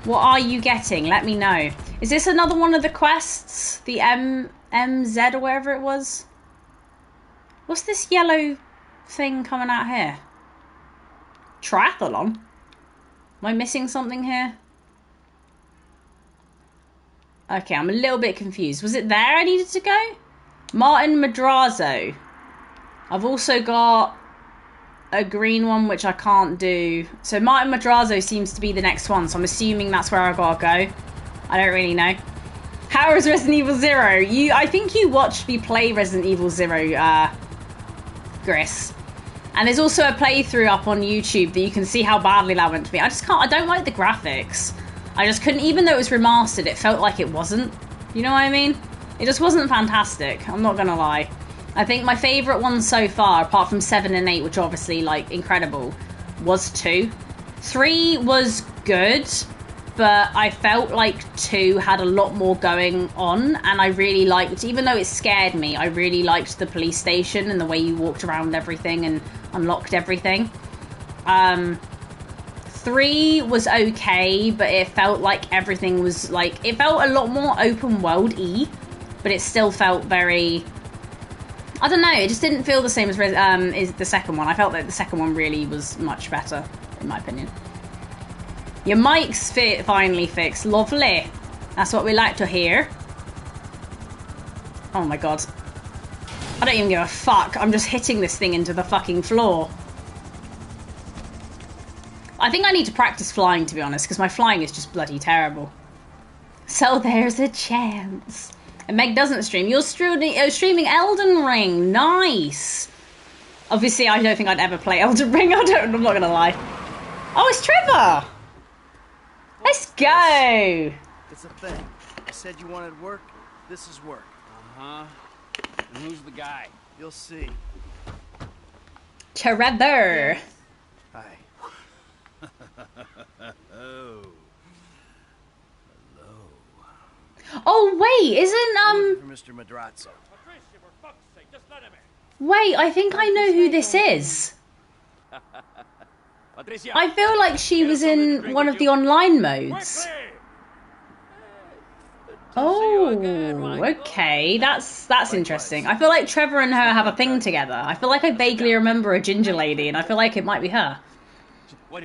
What are you getting? Let me know. Is this another one of the quests? The MZ or wherever it was? What's this yellow thing coming out here? Triathlon? Am I missing something here? Okay, I'm a little bit confused. Was it there I needed to go? Martin Madrazo. I've also got a green one, which I can't do. So Martin Madrazo seems to be the next one, so I'm assuming that's where I gotta go. I don't really know. How is Resident Evil 0? I think you watched me play Resident Evil 0, Gris. And there's also a playthrough up on YouTube that you can see how badly that went to me. I don't like the graphics. I just couldn't, even though it was remastered, it felt like it wasn't. You know what I mean? It just wasn't fantastic, I'm not gonna lie. I think my favourite ones so far, apart from 7 and 8, which are obviously, like, incredible, was 2. 3 was good, but I felt like 2 had a lot more going on, and I really liked, even though it scared me, I really liked the police station and the way you walked around everything and unlocked everything. 3 was okay, but it felt like everything was, like, it felt a lot more open world-y, but it still felt very... I don't know, it just didn't feel the same as the second one. I felt that the second one really was much better, in my opinion. Your mic's finally fixed. Lovely. That's what we like to hear. Oh my god. I don't even give a fuck. I'm just hitting this thing into the fucking floor. I think I need to practice flying, to be honest, because my flying is just bloody terrible. So there's a chance. And Meg doesn't stream. You're streaming Elden Ring. Nice. Obviously, I don't think I'd ever play Elden Ring. I'm not going to lie. Oh, it's Trevor. Let's go. It's a thing. I said you wanted work. This is work. Uh-huh. And who's the guy? You'll see. Trevor. Hi. Oh. Oh wait, isn't For Mr. Madrazo. Patricia, for fuck's sake, just let him in. Wait, I think I know who this is. Patricia. I feel like she was in one of the online modes. Oh, okay, that's interesting. I feel like Trevor and her have a thing together. I feel like I vaguely remember a ginger lady, and I feel like it might be her.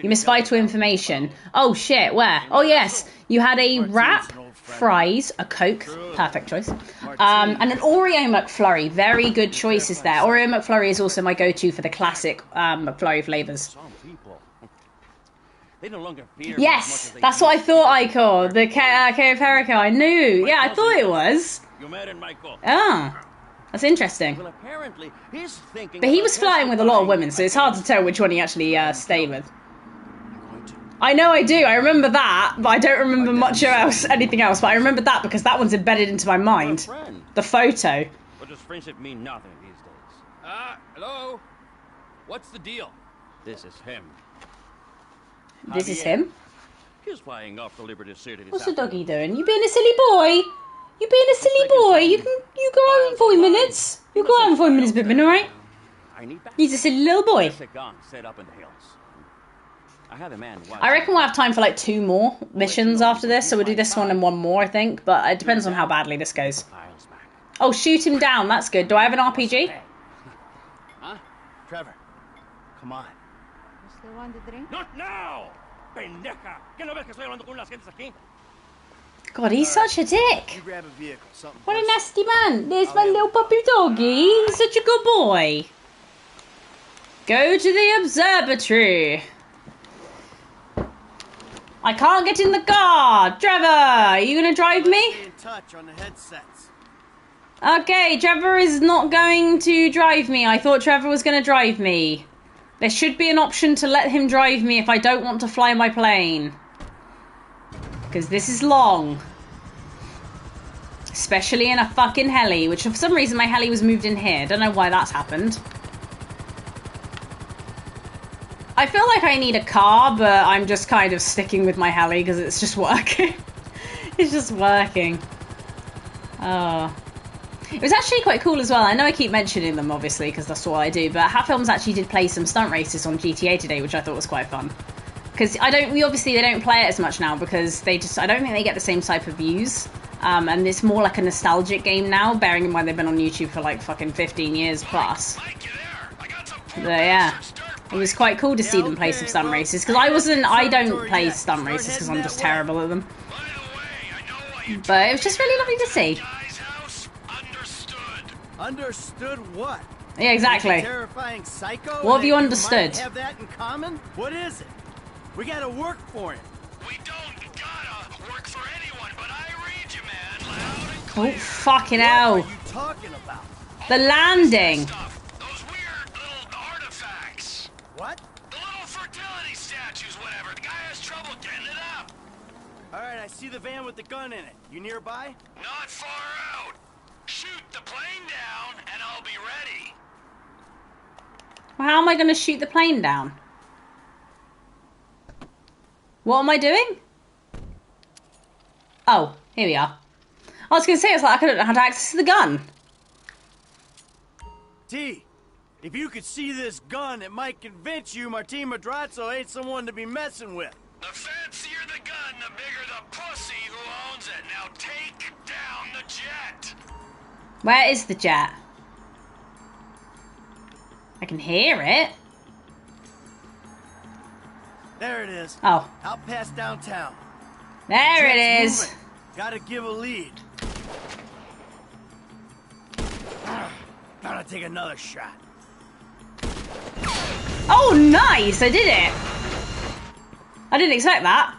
You missed vital information. Oh shit, where? Oh yes, you had a wrap, fries, a Coke, perfect choice, and an Oreo McFlurry. Very good choices there. Oreo McFlurry is also my go-to for the classic McFlurry flavours. Yes, that's what I thought I called. The Cayo Perico, I knew. Yeah, I thought it was. Oh, that's interesting. Well, apparently he's thinking. But he was flying with a lot of women, so it's hard to tell which one he actually stayed with. I know I do. I remember that, but I don't remember much else, anything else. But I remember that because that one's embedded into my mind. The photo. But does friendship mean nothing these days? Hello? What's the deal? This is him. This is him? He's flying off to Liberty City. What's the doggy doing? You being a silly boy? You being a silly boy? You go out in 40 minutes. You go out in 40 minutes, Bibbin, alright? He's a silly little boy. Set up in the hills. I have a man. I reckon we'll have time for like 2 more missions after this, so we'll do this one and 1 more, I think. But it depends on how badly this goes. Oh, shoot him down. That's good. Do I have an RPG? Huh? Trevor, come on. Not now! Pendeja! ¿Qué no ves que estoy hablando con las gentes aquí? God, he's such a dick. You grab a vehicle, something. What a nasty man. There's my little puppy doggy. He's such a good boy. Go to the observatory. I can't get in the car. Trevor, are you going to drive me? Stay in touch on the headsets. Okay, Trevor is not going to drive me. I thought Trevor was going to drive me. There should be an option to let him drive me if I don't want to fly my plane. Because this is long. Especially in a fucking heli, which for some reason my heli was moved in here. Don't know why that's happened. I feel like I need a car, but I'm just kind of sticking with my heli because it's just working. It's just working. Oh. It was actually quite cool as well. I know I keep mentioning them, obviously, because that's what I do, but Hat Films actually did play some stunt races on GTA today, which I thought was quite fun. Because they don't play it as much now because I don't think they get the same type of views. And it's more like a nostalgic game now, bearing in mind they've been on YouTube for like fucking 15 years plus. But yeah, it was quite cool to see them play some stunt races, because I don't play stunt races because I'm just terrible at them. By the way, I know But it was just really lovely to see. Understood what? Yeah, exactly. Terrifying psycho. What have you understood? Might have that in common? What is it? We gotta work for him. We don't gotta work for anyone, but I read you, man, loud and clear. Oh, fucking What hell. are you talking about? The landing. Those weird little artifacts. What? The little fertility statues, whatever. The guy has trouble getting it up. All right, I see the van with the gun in it. You nearby? Not far out. Shoot the plane down, and I'll be ready. Well, how am I going to shoot the plane down? What am I doing? Oh, here we are. I was going to say, it's like I don't know how to access the gun. T, if you could see this gun, it might convince you Martin Madrazo ain't someone to be messing with. The fancier the gun, the bigger the pussy who owns it. Now take down the jet. Where is the jet? I can hear it. There it is. Oh. Out past downtown. There it Jet's is. moving. Gotta give a lead. Gotta take another shot. Oh, nice! I did it. I didn't expect that.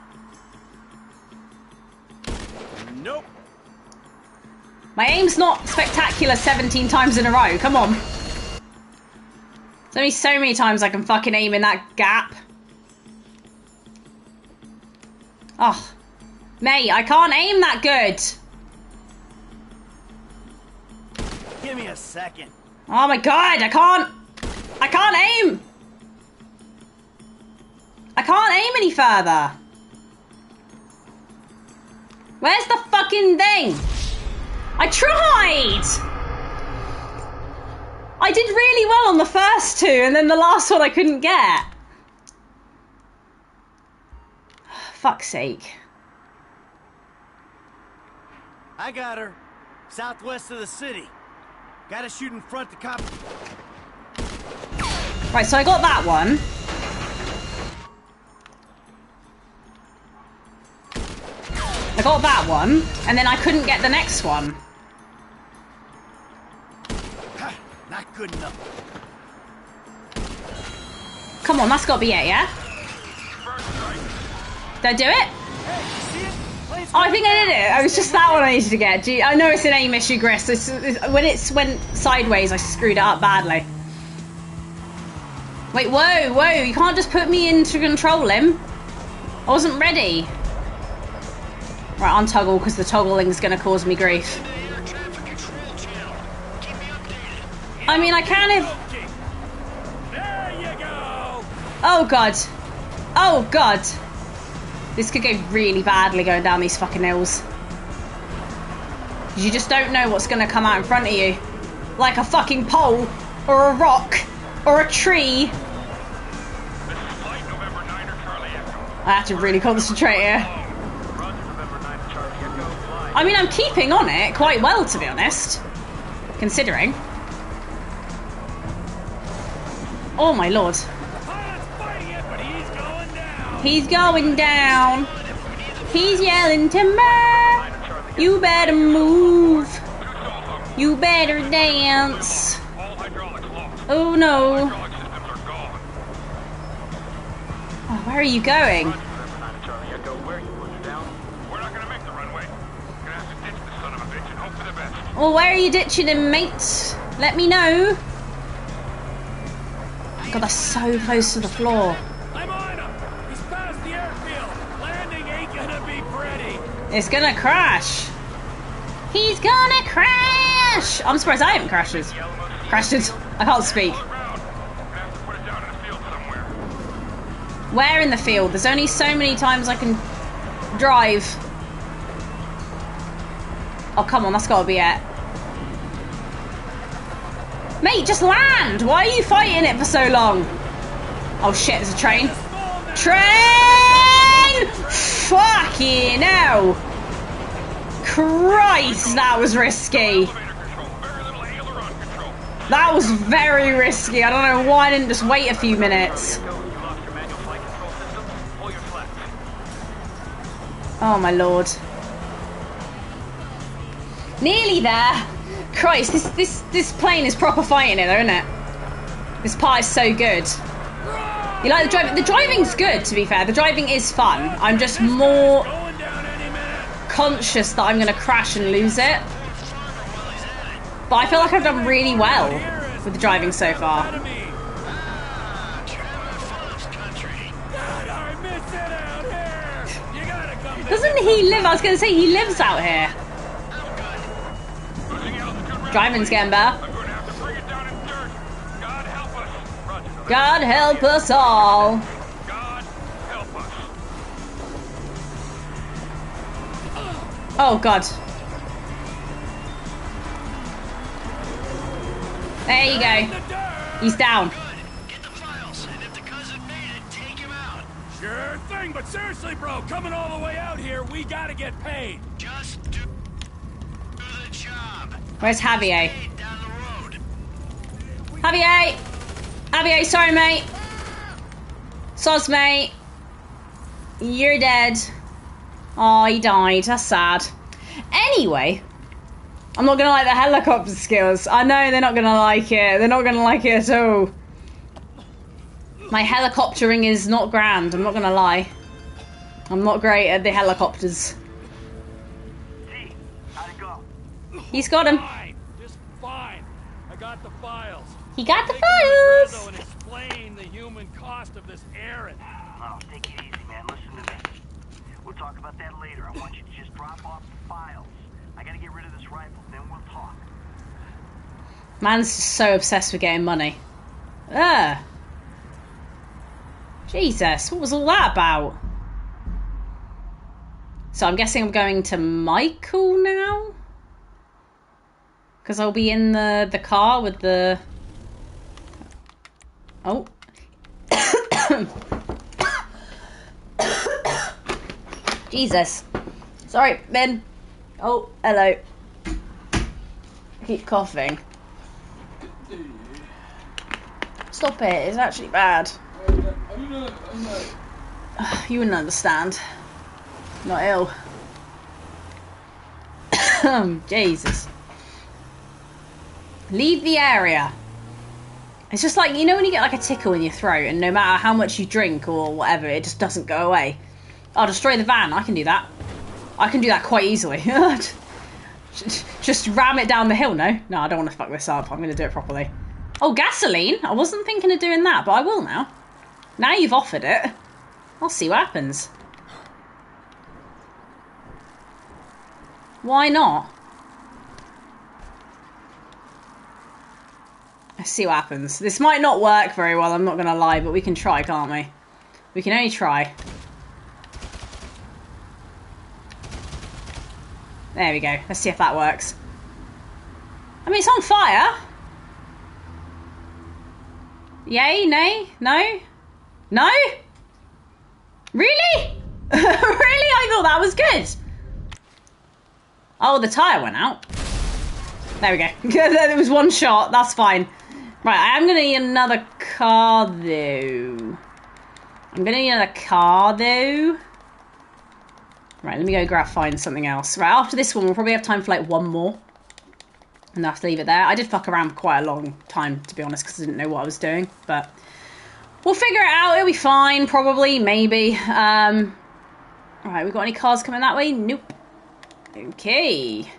Nope. My aim's not spectacular 17 times in a row. Come on. There's only so many times I can fucking aim in that gap. Oh. Mate, I can't aim that good. Give me a second. Oh my god, I can't aim. I can't aim any further. Where's the fucking thing? I tried. I did really well on the first two, and then the last one I couldn't get. Fuck's sake. I got her. Southwest of the city. Gotta shoot in front to cop. Right, so I got that one. I got that one, and then I couldn't get the next one. Not good enough. Come on, that's got to be it, yeah? Did I do it? Oh, I think I did it. It was just that one I needed to get. Gee, I know it's an aim issue, Gris. When it went sideways, I screwed it up badly. Wait, whoa. You can't just put me in to control him. I wasn't ready. Right, untoggle, because the toggling's going to cause me grief. I mean, I can if... There you go. Oh, God. Oh, God. This could go really badly going down these fucking hills. You just don't know what's going to come out in front of you. Like a fucking pole, or a rock, or a tree. I have to really concentrate here. I mean, I'm keeping on it quite well, to be honest. Considering. Oh, my lord. He's going down. He's yelling timber. You better move. You better dance. Oh no. Oh, where are you going? Well, where are you ditching him, mate? Let me know. God, that's so close to the floor. It's gonna crash. He's gonna crash. I'm surprised I haven't crashed. I can't speak. Where in the field? There's only so many times I can drive. Oh, come on, that's gotta be it. Mate, just land. Why are you fighting it for so long? Oh shit, there's a train. Train! Fucking hell! Christ, that was risky. That was very risky. I don't know why I didn't just wait a few minutes. Oh my lord. Nearly there. Christ, this plane is proper fighting it though, isn't it? This part is so good. You like the driving? The driving's good, to be fair. The driving is fun. I'm just more conscious that I'm going to crash and lose it. But I feel like I've done really well with the driving so far. Doesn't he live? I was going to say he lives out here. Driving's getting better. God help us all. Oh God. There you go. He's down. Get the files, and if the cousin made it, take him out. Sure thing, but seriously, bro, coming all the way out here, we gotta get paid. Just do the job. Where's Javier? Down the road. Javier! Javier, sorry mate. Soz mate. You're dead. Oh, he died. That's sad. Anyway, I'm not gonna like the helicopter skills. I know they're not gonna like it. They're not gonna like it at all. My helicoptering is not grand. I'm not gonna lie. I'm not great at the helicopters. How'd it go? He's got him. Fine, just fine. I got the files. He got the Take him to Rizzo files. and explain the human cost of this errand. Oh, take it easy, man. Listen to me. We'll talk about that later. I want you to just drop off the files. I gotta get rid of this rifle, then we'll talk. Man's just so obsessed with getting money. Ugh. Jesus, what was all that about? So I'm guessing I'm going to Michael now? Because I'll be in the car with the... Oh. Jesus. Sorry, Ben. Oh, hello. I keep coughing. Stop it, it's actually bad. You wouldn't understand. Not ill. Jesus. Leave the area. It's just like, you know when you get like a tickle in your throat and no matter how much you drink or whatever, it just doesn't go away. I'll destroy the van. I can do that. I can do that quite easily. Just ram it down the hill. No, I don't want to fuck this up. I'm going to do it properly. Oh, gasoline. I wasn't thinking of doing that, but I will now. Now you've offered it. I'll see what happens. Why not? Let's see what happens. This might not work very well, I'm not going to lie, but we can try, can't we? We can only try. There we go. Let's see if that works. I mean, it's on fire. Yay? Nay? No? No? Really? Really? I thought that was good. Oh, the tyre went out. There we go. There was one shot. That's fine. Right, I am going to need another car, though. Right, let me go find something else. Right, after this one, we'll probably have time for, like, one more. And I have to leave it there. I did fuck around for quite a long time, to be honest, because I didn't know what I was doing. But we'll figure it out. It'll be fine, probably, maybe. Right, we got any cars coming that way? Nope. Okay.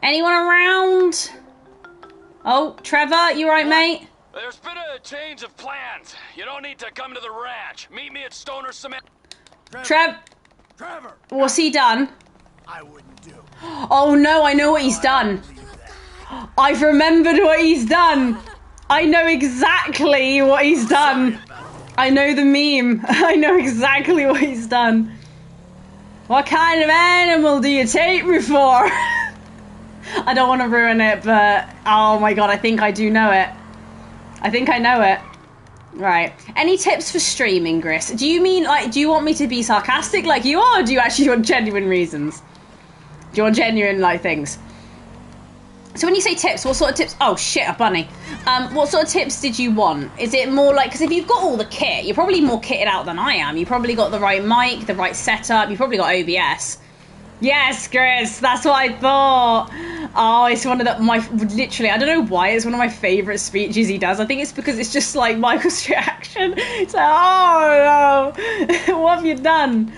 Anyone around? Oh, Trevor, you alright, mate? There's been a change of plans. You don't need to come to the ranch. Meet me at Stoner Cement. Trevor! What's he done? I wouldn't do. Oh no, I know what he's done. I've remembered what he's done. I know exactly what he's done. I know the meme. I know exactly what he's done. What kind of animal do you take me for? I don't want to ruin it, but oh my god, I think I do know it. I think I know it. Right. Any tips for streaming, Gris? Do you mean, like, do you want me to be sarcastic like you are, or do you actually want genuine reasons? Do you want genuine, like, things? So when you say tips, what sort of tips? Oh shit, a bunny. What sort of tips did you want? Is it more like, because if you've got all the kit, you're probably more kitted out than I am. You probably got the right mic, the right setup, you probably got OBS. Yes, Chris, that's what I thought. Oh, it's one of literally, I don't know why, it's one of my favourite speeches he does. I think it's because it's just like Michael's reaction. It's like, oh no, what have you done?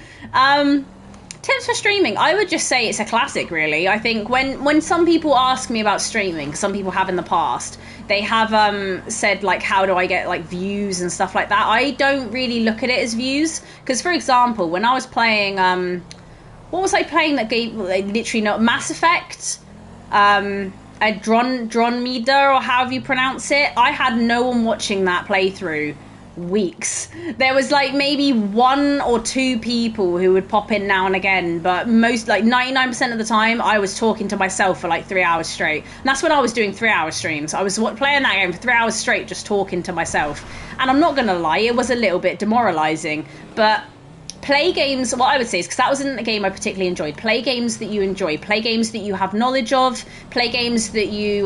Tips for streaming, I would just say it's a classic, really. I think when some people ask me about streaming, some people have in the past, they have said, like, how do I get, like, views and stuff like that. I don't really look at it as views. Because, for example, when I was playing, what was I playing that game, literally not, Mass Effect? Andromeda, or however you pronounce it. I had no one watching that playthrough weeks. There was like maybe 1 or 2 people who would pop in now and again, but most, like 99% of the time, I was talking to myself for like 3 hours straight. And that's when I was doing 3-hour streams. I was playing that game for 3 hours straight, just talking to myself. And I'm not gonna lie, it was a little bit demoralizing, but play games, what I would say is, because that wasn't a game I particularly enjoyed, play games that you enjoy, play games that you have knowledge of, play games that you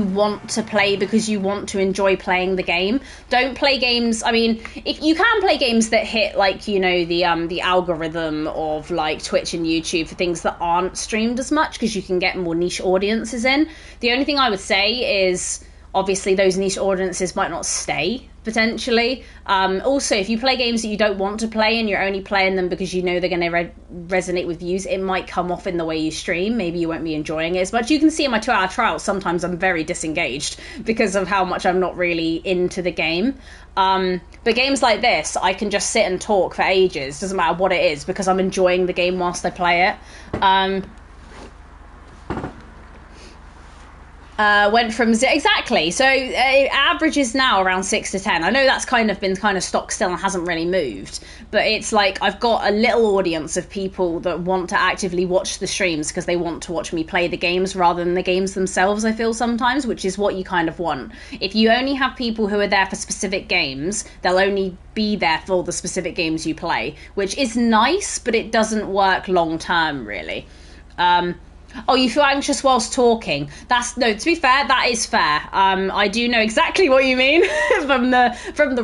want to play because you want to enjoy playing the game. Don't play games, I mean, if you can play games that hit, like, you know, the algorithm of like Twitch and YouTube for things that aren't streamed as much, because you can get more niche audiences in. The only thing I would say is, obviously those niche audiences might not stay, potentially. Also, if you play games that you don't want to play and you're only playing them because you know they're going to resonate with views, it might come off in the way you stream. Maybe you won't be enjoying it as much. You can see in my 2-hour trials, sometimes I'm very disengaged because of how much I'm not really into the game. But games like this, I can just sit and talk for ages, doesn't matter what it is, because I'm enjoying the game whilst I play it. Went from exactly, so averages now around 6 to 10. I know that's been stock still and hasn't really moved, but it's like I've got a little audience of people that want to actively watch the streams because they want to watch me play the games rather than the games themselves, I feel sometimes, which is what you kind of want. If you only have people who are there for specific games, they'll only be there for the specific games you play, which is nice, but it doesn't work long term, really. Oh, you feel anxious whilst talking. To be fair, that is fair. I do know exactly what you mean from the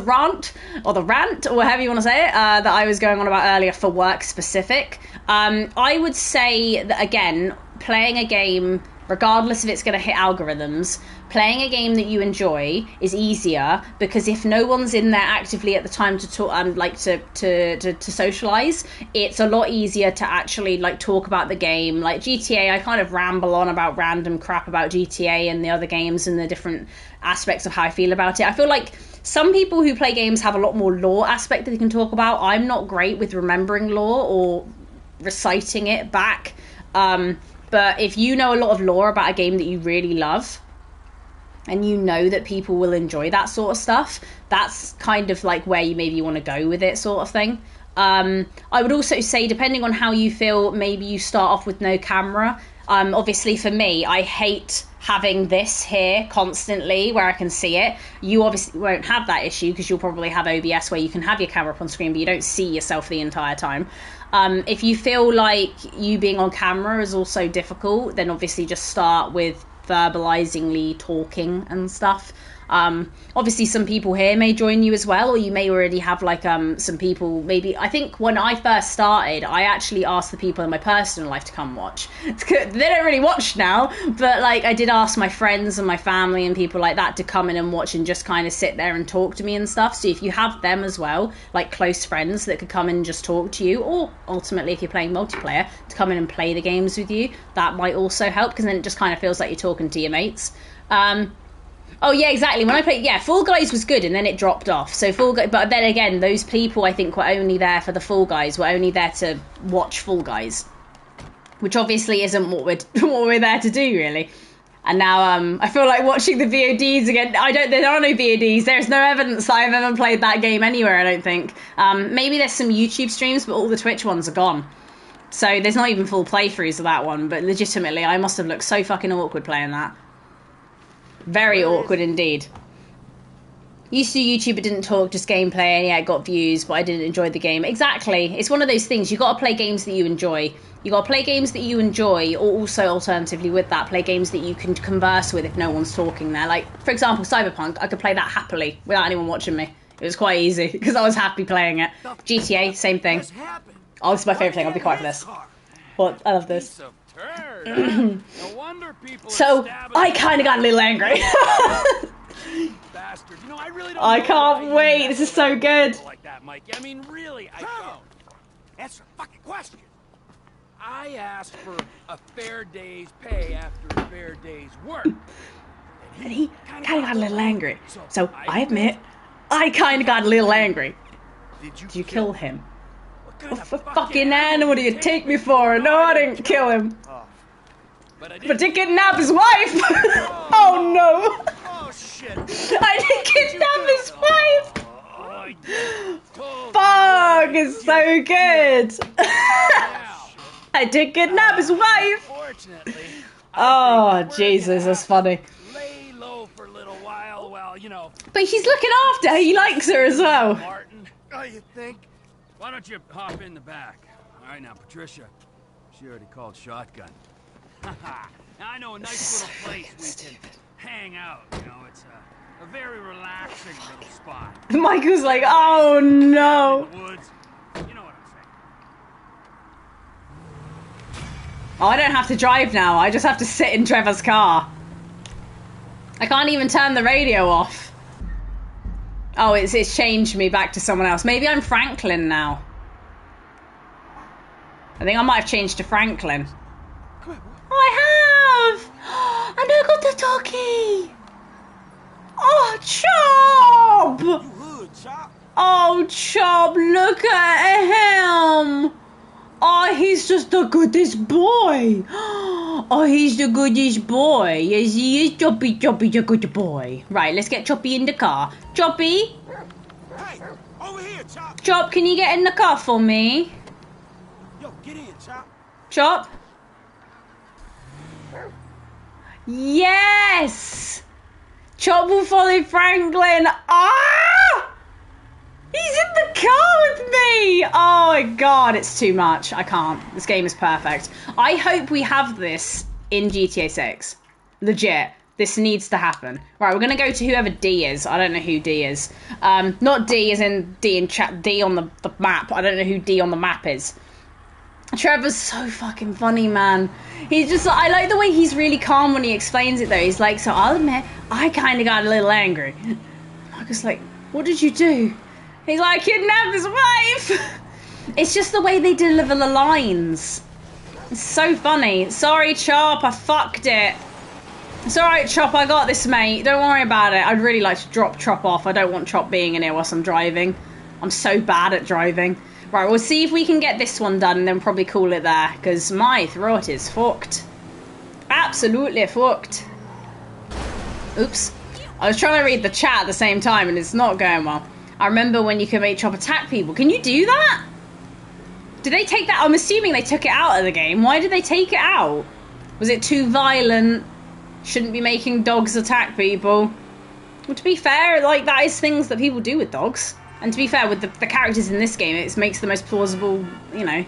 rant, or whatever you want to say it, that I was going on about earlier for work specific. I would say that, again, playing a game, regardless if it's going to hit algorithms, playing a game that you enjoy is easier, because if no one's in there actively at the time to talk and to socialize, it's a lot easier to actually like talk about the game. Like GTA, I kind of ramble on about random crap about GTA and the other games and the different aspects of how I feel about it. I feel like some people who play games have a lot more lore aspect that they can talk about. I'm not great with remembering lore or reciting it back. But if you know a lot of lore about a game that you really love, and you know that people will enjoy that sort of stuff, that's kind of like where you maybe want to go with it, sort of thing. I would also say, depending on how you feel, maybe you start off with no camera. Obviously for me, I hate having this here constantly where I can see it. You obviously won't have that issue because you'll probably have OBS where you can have your camera up on screen, but you don't see yourself the entire time. If you feel like you being on camera is also difficult, then obviously just start with verbalizingly talking and stuff. Obviously some people here may join you as well, or you may already have like some people. Maybe, I think when I first started, I actually asked the people in my personal life to come watch. They don't really watch now, but like I did ask my friends and my family and people like that to come in and watch and just kind of sit there and talk to me and stuff. So if you have them as well, like close friends that could come in and just talk to you, or ultimately if you're playing multiplayer, to come in and play the games with you, that might also help, because then it just kind of feels like you're talking to your mates. Oh yeah, exactly. When I played, Fall Guys was good, and then it dropped off. So but then again, those people I think were only there for the Fall Guys, were only there to watch Fall Guys, which obviously isn't what we're there to do, really. And now I feel like watching the VODs again. There are no VODs. There's no evidence that I've ever played that game anywhere, I don't think. Maybe there's some YouTube streams, but all the Twitch ones are gone. So there's not even full playthroughs of that one. But legitimately, I must have looked so fucking awkward playing that. Very awkward indeed. Used to YouTube, but didn't talk, just gameplay, and it got views, but I didn't enjoy the game. Exactly. It's one of those things. You got to play games that you enjoy. You got to play games that you enjoy, or also alternatively with that, play games that you can converse with if no one's talking there. Like, for example, Cyberpunk, I could play that happily without anyone watching me. It was quite easy because I was happy playing it. GTA, same thing. Oh, this is my favourite thing. I'll be quiet for this. What? I love this. Piece of turd, huh? No wonder people So are stabbing I kind of got a little angry. bastard. You know, I really don't I know can't why wait. you This mess is so with good. people like that, Mikey. I mean, really, I don't. Answer the fucking question. I asked for a fair day's pay after a fair day's work. And he kind of got a little angry. So I admit, I kind of got a little angry. Did you kill him? What fucking animal do you take me for? No, I didn't kill him. But I did kidnap his wife. Oh no. Oh shit. I did kidnap his wife. Fuck, it's so good. I did kidnap his wife. Oh Jesus, that's funny. Lay low for a little while, well, you know. But he's looking after her. He likes her as well. Martin, oh, you think? Why don't you hop in the back? All right, now, Patricia. She already called shotgun. Now, I know a nice little place we can hang out. You know, it's a very relaxing little spot. Michael's like, oh no. In the woods. You know what I'm saying? Oh, I don't have to drive now. I just have to sit in Trevor's car. I can't even turn the radio off. Oh, it's changed me back to someone else. Maybe I'm Franklin now. I think I might have changed to Franklin. I have! And I got the doggy! Oh, Chop! Oh, Chop, look at him! Oh, he's just the goodest boy! Oh, he's the goodest boy. Yes, he is. Choppy's a good boy. Right, let's get Choppy in the car. Choppy? Hey, over here, Chop. Chop, can you get in the car for me? Yo, get in, Chop. Chop? Yes! Chop will follow Franklin. Ah! He's in the car with me! Oh my god, it's too much. I can't. This game is perfect. I hope we have this in GTA 6. Legit. This needs to happen. Right, we're going to go to whoever D is. I don't know who D is. Not D as in D in chat. D on the map. I don't know who D on the map is. Trevor's so fucking funny, man. He's just, I like the way he's really calm when he explains it though. He's like, so I'll admit, I kind of got a little angry. I was like, what did you do? He's like, kidnap his wife. It's just the way they deliver the lines. It's so funny. Sorry, Chop, I fucked it. It's alright, Chop, I got this, mate. Don't worry about it. I'd really like to drop Chop off. I don't want Chop being in here whilst I'm driving. I'm so bad at driving. Right, we'll see if we can get this one done and then probably call it there. Because my throat is fucked. Absolutely fucked. Oops. I was trying to read the chat at the same time and it's not going well. I remember when you could make Chop attack people. Can you do that? Did they take that? I'm assuming they took it out of the game. Why did they take it out? Was it too violent? Shouldn't be making dogs attack people. Well, to be fair, like, that is things that people do with dogs. And to be fair, with the characters in this game, it makes the most plausible, you know,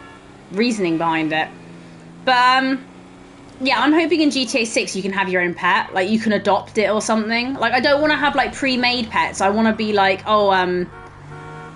reasoning behind it. But, yeah, I'm hoping in GTA 6 you can have your own pet. Like, you can adopt it or something. Like, I don't want to have, like, pre-made pets. I want to be like, oh,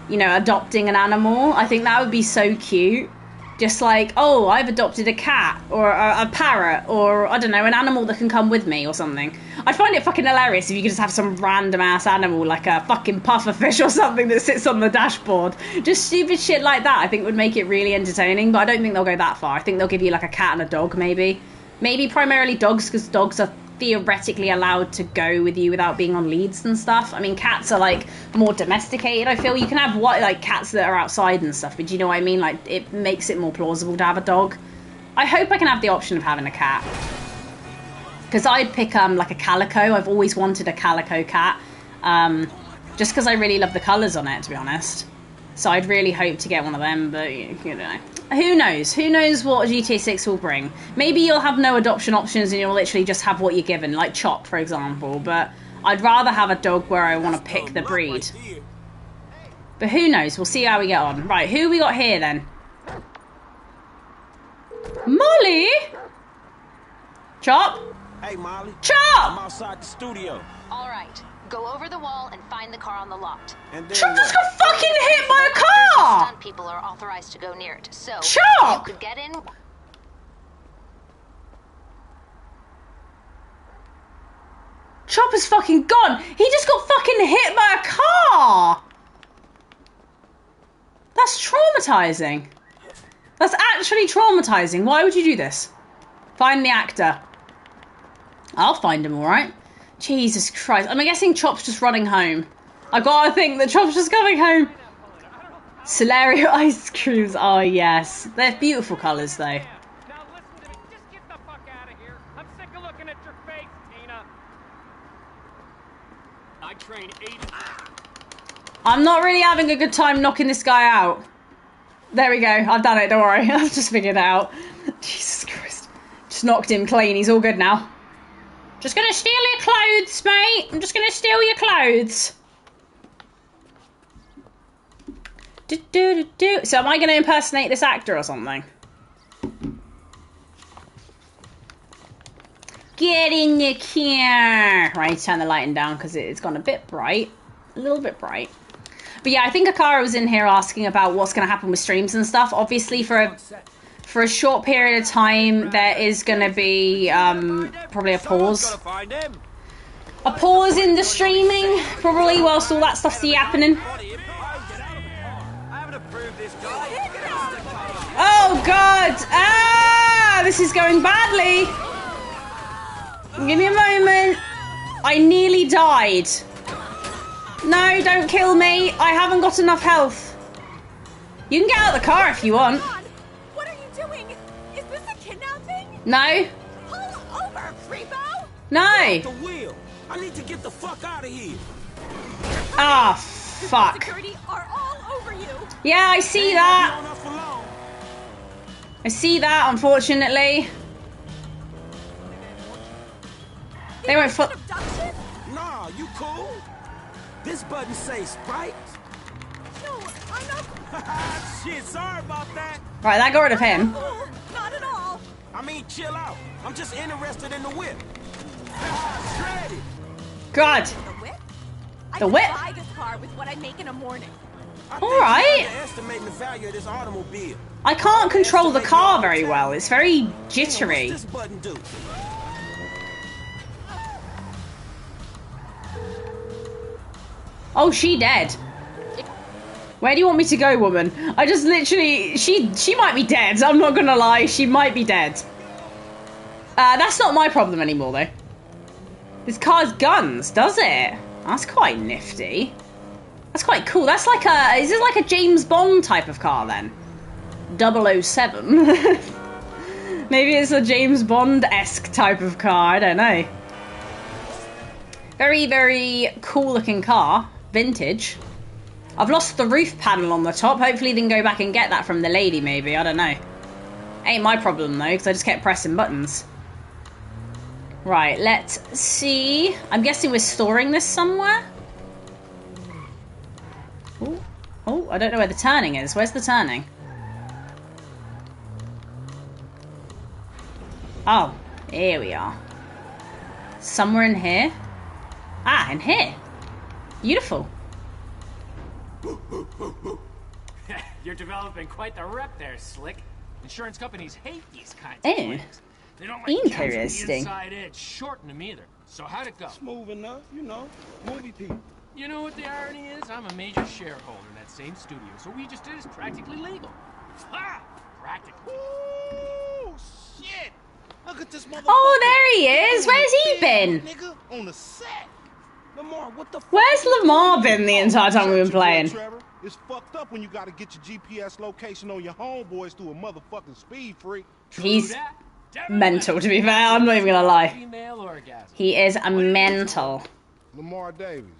you know, adopting an animal. I think that would be so cute. Just like, oh, I've adopted a cat or a parrot or, I don't know, an animal that can come with me or something. I'd find it fucking hilarious if you could just have some random ass animal like a fucking pufferfish or something that sits on the dashboard. Just stupid shit like that I think would make it really entertaining, but I don't think they'll go that far. I think they'll give you like a cat and a dog maybe. Maybe primarily dogs because dogs are theoretically allowed to go with you without being on leads and stuff. I mean, cats are like more domesticated. I feel you can have like cats that are outside and stuff, but do you know what I mean? Like, it makes it more plausible to have a dog. I hope I can have the option of having a cat because I'd pick like a calico. I've always wanted a calico cat, just because I really love the colours on it, to be honest. So I'd really hope to get one of them, but you know. Who knows? Who knows what GTA 6 will bring? Maybe you'll have no adoption options and you'll literally just have what you're given, like Chop, for example. But I'd rather have a dog where I want to pick the breed. But who knows? We'll see how we get on. Right, who we got here then? Molly? Chop? Hey, Molly. Chop! I'm outside the studio. All right. Go over the wall and find the car on the lot. And then Chop just got fucking hit by a car! Stunt people are authorized to go near it, so Chop! you could get in. Chopper's fucking gone. He just got fucking hit by a car. That's traumatizing. That's actually traumatizing. Why would you do this? Find the actor. I'll find him, alright? Jesus Christ. I'm guessing Chop's just running home. I gotta think that Chop's just coming home. Celerio ice creams. Oh, yes. They're beautiful colours, though. Now listen to me. Just get the fuck out of here. I'm sick of looking at your face, Tina. I train 8. I'm not really having a good time knocking this guy out. There we go. I've done it. Don't worry. I've just figured it out. Jesus Christ. Just knocked him clean. He's all good now. Just gonna steal your clothes, mate. I'm just gonna steal your clothes. So am I gonna impersonate this actor or something? Get in the car. Right, turn the lighting down because it's gone a bit bright. A little bit bright. But yeah, I think Akara was in here asking about what's going to happen with streams and stuff. Obviously, for a short period of time, there is going to be probably a pause. A pause in the streaming, probably, whilst all that stuff's happening. Oh, God! Ah! This is going badly. Give me a moment. I nearly died. No, don't kill me. I haven't got enough health. You can get out of the car if you want. What are you doing? Is this a kidnapping? No. Pull over, creepo! No. The wheel. I need to get the fuck out of here. Ah, fuck. Security are all over you. Yeah, I see that. I see that, unfortunately. They won't flip. Nah, you cool? This button says Sprite. No, I'm not. Shit, sorry about that. Right, that got rid of him. Not at all. I mean, chill out. I'm just interested in the whip. Shredded. God. The whip? The whip? I can buy this car with what I make in a morning. All right. Estimating the value of this automobile. I can't control the car very well. It's very jittery. What's this button do? Oh, she dead. Where do you want me to go, woman? I just literally... She might be dead. I'm not gonna lie. She might be dead. That's not my problem anymore, though. This car's guns, does it? That's quite nifty. That's quite cool. That's like a... Is this like a James Bond type of car, then? 007. Maybe it's a James Bond-esque type of car. I don't know. Very, very cool-looking car. Vintage. I've lost the roof panel on the top. Hopefully they can go back and get that from the lady, maybe. I don't know. Ain't my problem, though, because I just kept pressing buttons. Right, let's see. I'm guessing we're storing this somewhere. Ooh. Oh, I don't know where the turning is. Where's the turning? Oh, here we are. Somewhere in here. Ah, in here. Beautiful. You're developing quite the rep there, Slick. Insurance companies hate these kinds of claims. They don't like interesting. The inside edge shorten them either. So how'd it go? Smooth enough, you know. Movie people. You know what the irony is? I'm a major shareholder in that same studio, so we just did is practically legal. Ha! Practically. Ooh, shit! Look at this motherfucker. Oh, there he is. Where's he been? Nigga, on the set. Lamar, what the fuck? Where's Lamar been the entire time we've been playing? It's fucked up when you gotta get your GPS location on your homeboys through a motherfucking speed freak. He's mental, to be fair. I'm not even gonna lie. He is a mental. Lamar Davies.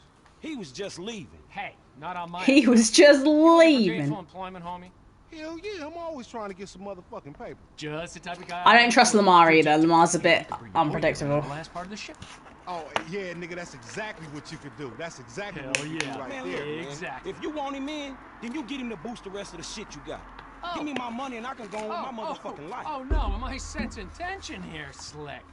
He was just leaving. Hey, not on my... He was just leaving. Gainful employment, homie? Hell yeah, I'm always trying to get some motherfucking paper. Just the type of guy... I don't trust Lamar either. Lamar's a bit unpredictable. The last part of the ship. Oh, yeah, nigga, that's exactly what you could do. That's exactly Hell what you yeah. do right Man, there, look, man. Exactly. If you want him in, then you get him to boost the rest of the shit you got. Give me my money and I can go on with my motherfucking life. Oh, no, am I sensing tension here, Slick?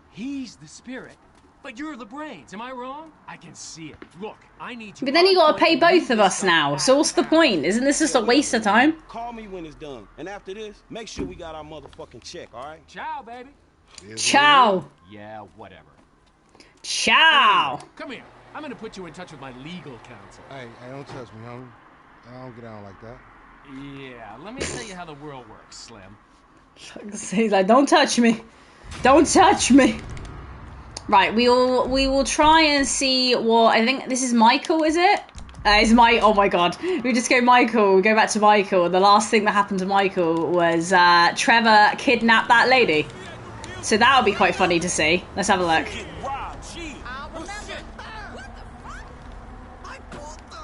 He's the spirit, but you're the brains. Am I wrong? I can see it. Look, I need you... But then you gotta pay both of us now, so what's the point? Isn't this just a waste of time? Call me when it's done. And after this, make sure we got our motherfucking check, all right? Ciao, baby. Ciao. Yeah, whatever. Ciao. Hey, come here. I'm gonna put you in touch with my legal counsel. Hey, don't touch me, homie. I don't get down like that. Yeah, let me tell you how the world works, Slim. He's like, don't touch me. Don't touch me. Right, we will try and see what, I think this is Michael, is it? It's oh my god. We just go Michael, we go back to Michael. The last thing that happened to Michael was Trevor kidnapped that lady. So that'll be quite funny to see. Let's have a look.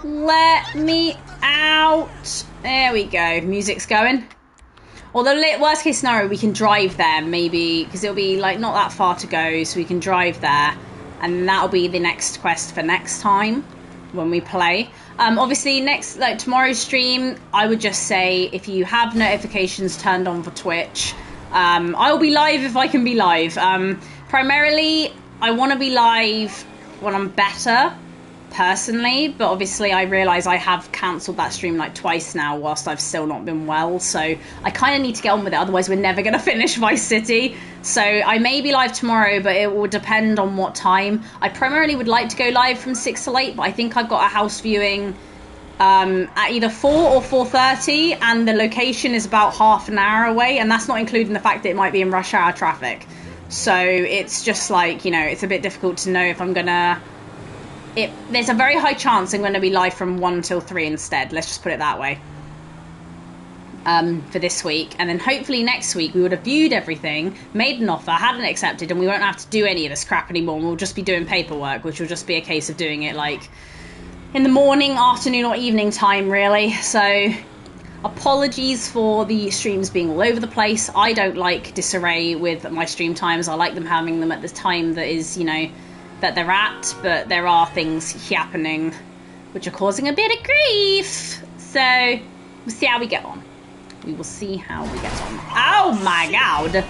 Let me out. There we go. Music's going. Although, worst case scenario, we can drive there, maybe, because it'll be, like, not that far to go, so we can drive there, and that'll be the next quest for next time, when we play. Obviously, tomorrow's stream, I would just say, if you have notifications turned on for Twitch, I'll be live if I can be live. Primarily, I want to be live when I'm better, personally, but obviously I realise I have cancelled that stream like twice now whilst I've still not been well, so I kind of need to get on with it, otherwise we're never going to finish Vice City. So I may be live tomorrow, but it will depend on what time. I primarily would like to go live from 6 till 8, but I think I've got a house viewing at either 4 or 4:30, and the location is about half an hour away, and that's not including the fact that it might be in rush hour traffic. So it's just like, you know, it's a bit difficult to know if I'm going to... There's a very high chance I'm going to be live from 1 till 3 instead. Let's just put it that way. For this week. And then hopefully next week we would have viewed everything, made an offer, had it accepted, and we won't have to do any of this crap anymore. We'll just be doing paperwork, which will just be a case of doing it like in the morning, afternoon, or evening time, really. So apologies for the streams being all over the place. I don't like disarray with my stream times. I like having them at the time that is, you know, that they're at, but there are things happening which are causing a bit of grief. So we'll see how we get on. We will see how we get on. Oh my god.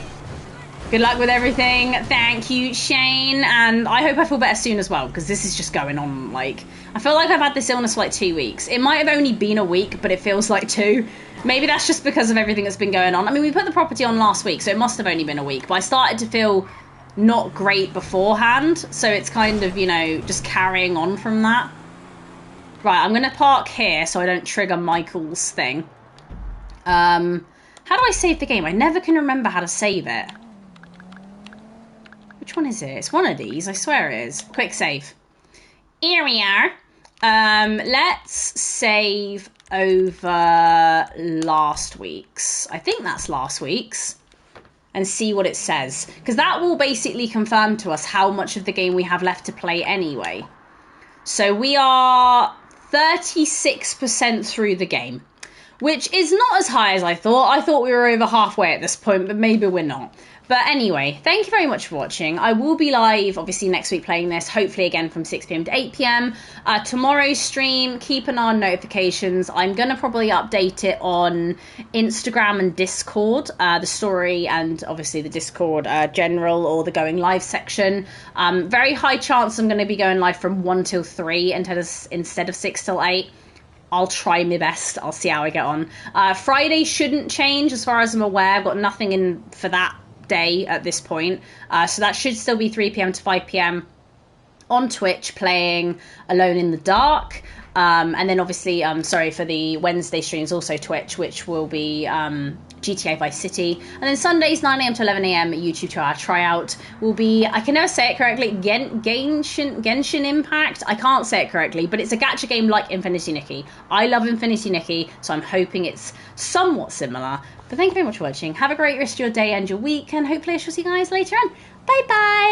Good luck with everything. Thank you, Shane. And I hope I feel better soon as well, because this is just going on, like... I feel like I've had this illness for like 2 weeks. It might have only been a week, but it feels like 2. Maybe that's just because of everything that's been going on. I mean, we put the property on last week, so it must have only been a week. But I started to feel not great beforehand, so it's kind of, you know, just carrying on from that. Right, I'm going to park here so I don't trigger Michael's thing. How do I save the game? I never can remember how to save it. Which one is it? It's one of these, I swear it is. Quick save. Here we are. Let's save over last week's. I think that's last week's. And see what it says. Because that will basically confirm to us how much of the game we have left to play anyway. So we are 36% through the game. Which is not as high as I thought. I thought we were over halfway at this point, but maybe we're not. But anyway, thank you very much for watching. I will be live, obviously, next week playing this, hopefully again from 6 p.m. to 8 p.m. Tomorrow's stream, keep an eye on notifications. I'm going to probably update it on Instagram and Discord, the story and obviously the Discord general or the going live section. Very high chance I'm going to be going live from 1 till 3 instead of 6 till 8. I'll try my best. I'll see how I get on. Friday shouldn't change as far as I'm aware. I've got nothing in for that day at this point. So that should still be 3 p.m. to 5 p.m. on Twitch playing Alone in the Dark. And then obviously, sorry, for the Wednesday streams, also Twitch, which will be GTA Vice City. And then Sundays, 9 a.m. to 11 a.m. YouTube 2-hour tryout will be, I can never say it correctly, Genshin Impact. I can't say it correctly, but it's a gacha game like Infinity Nikki. I love Infinity Nikki, so I'm hoping it's somewhat similar. But thank you very much for watching. Have a great rest of your day and your week, and hopefully I shall see you guys later on. Bye-bye!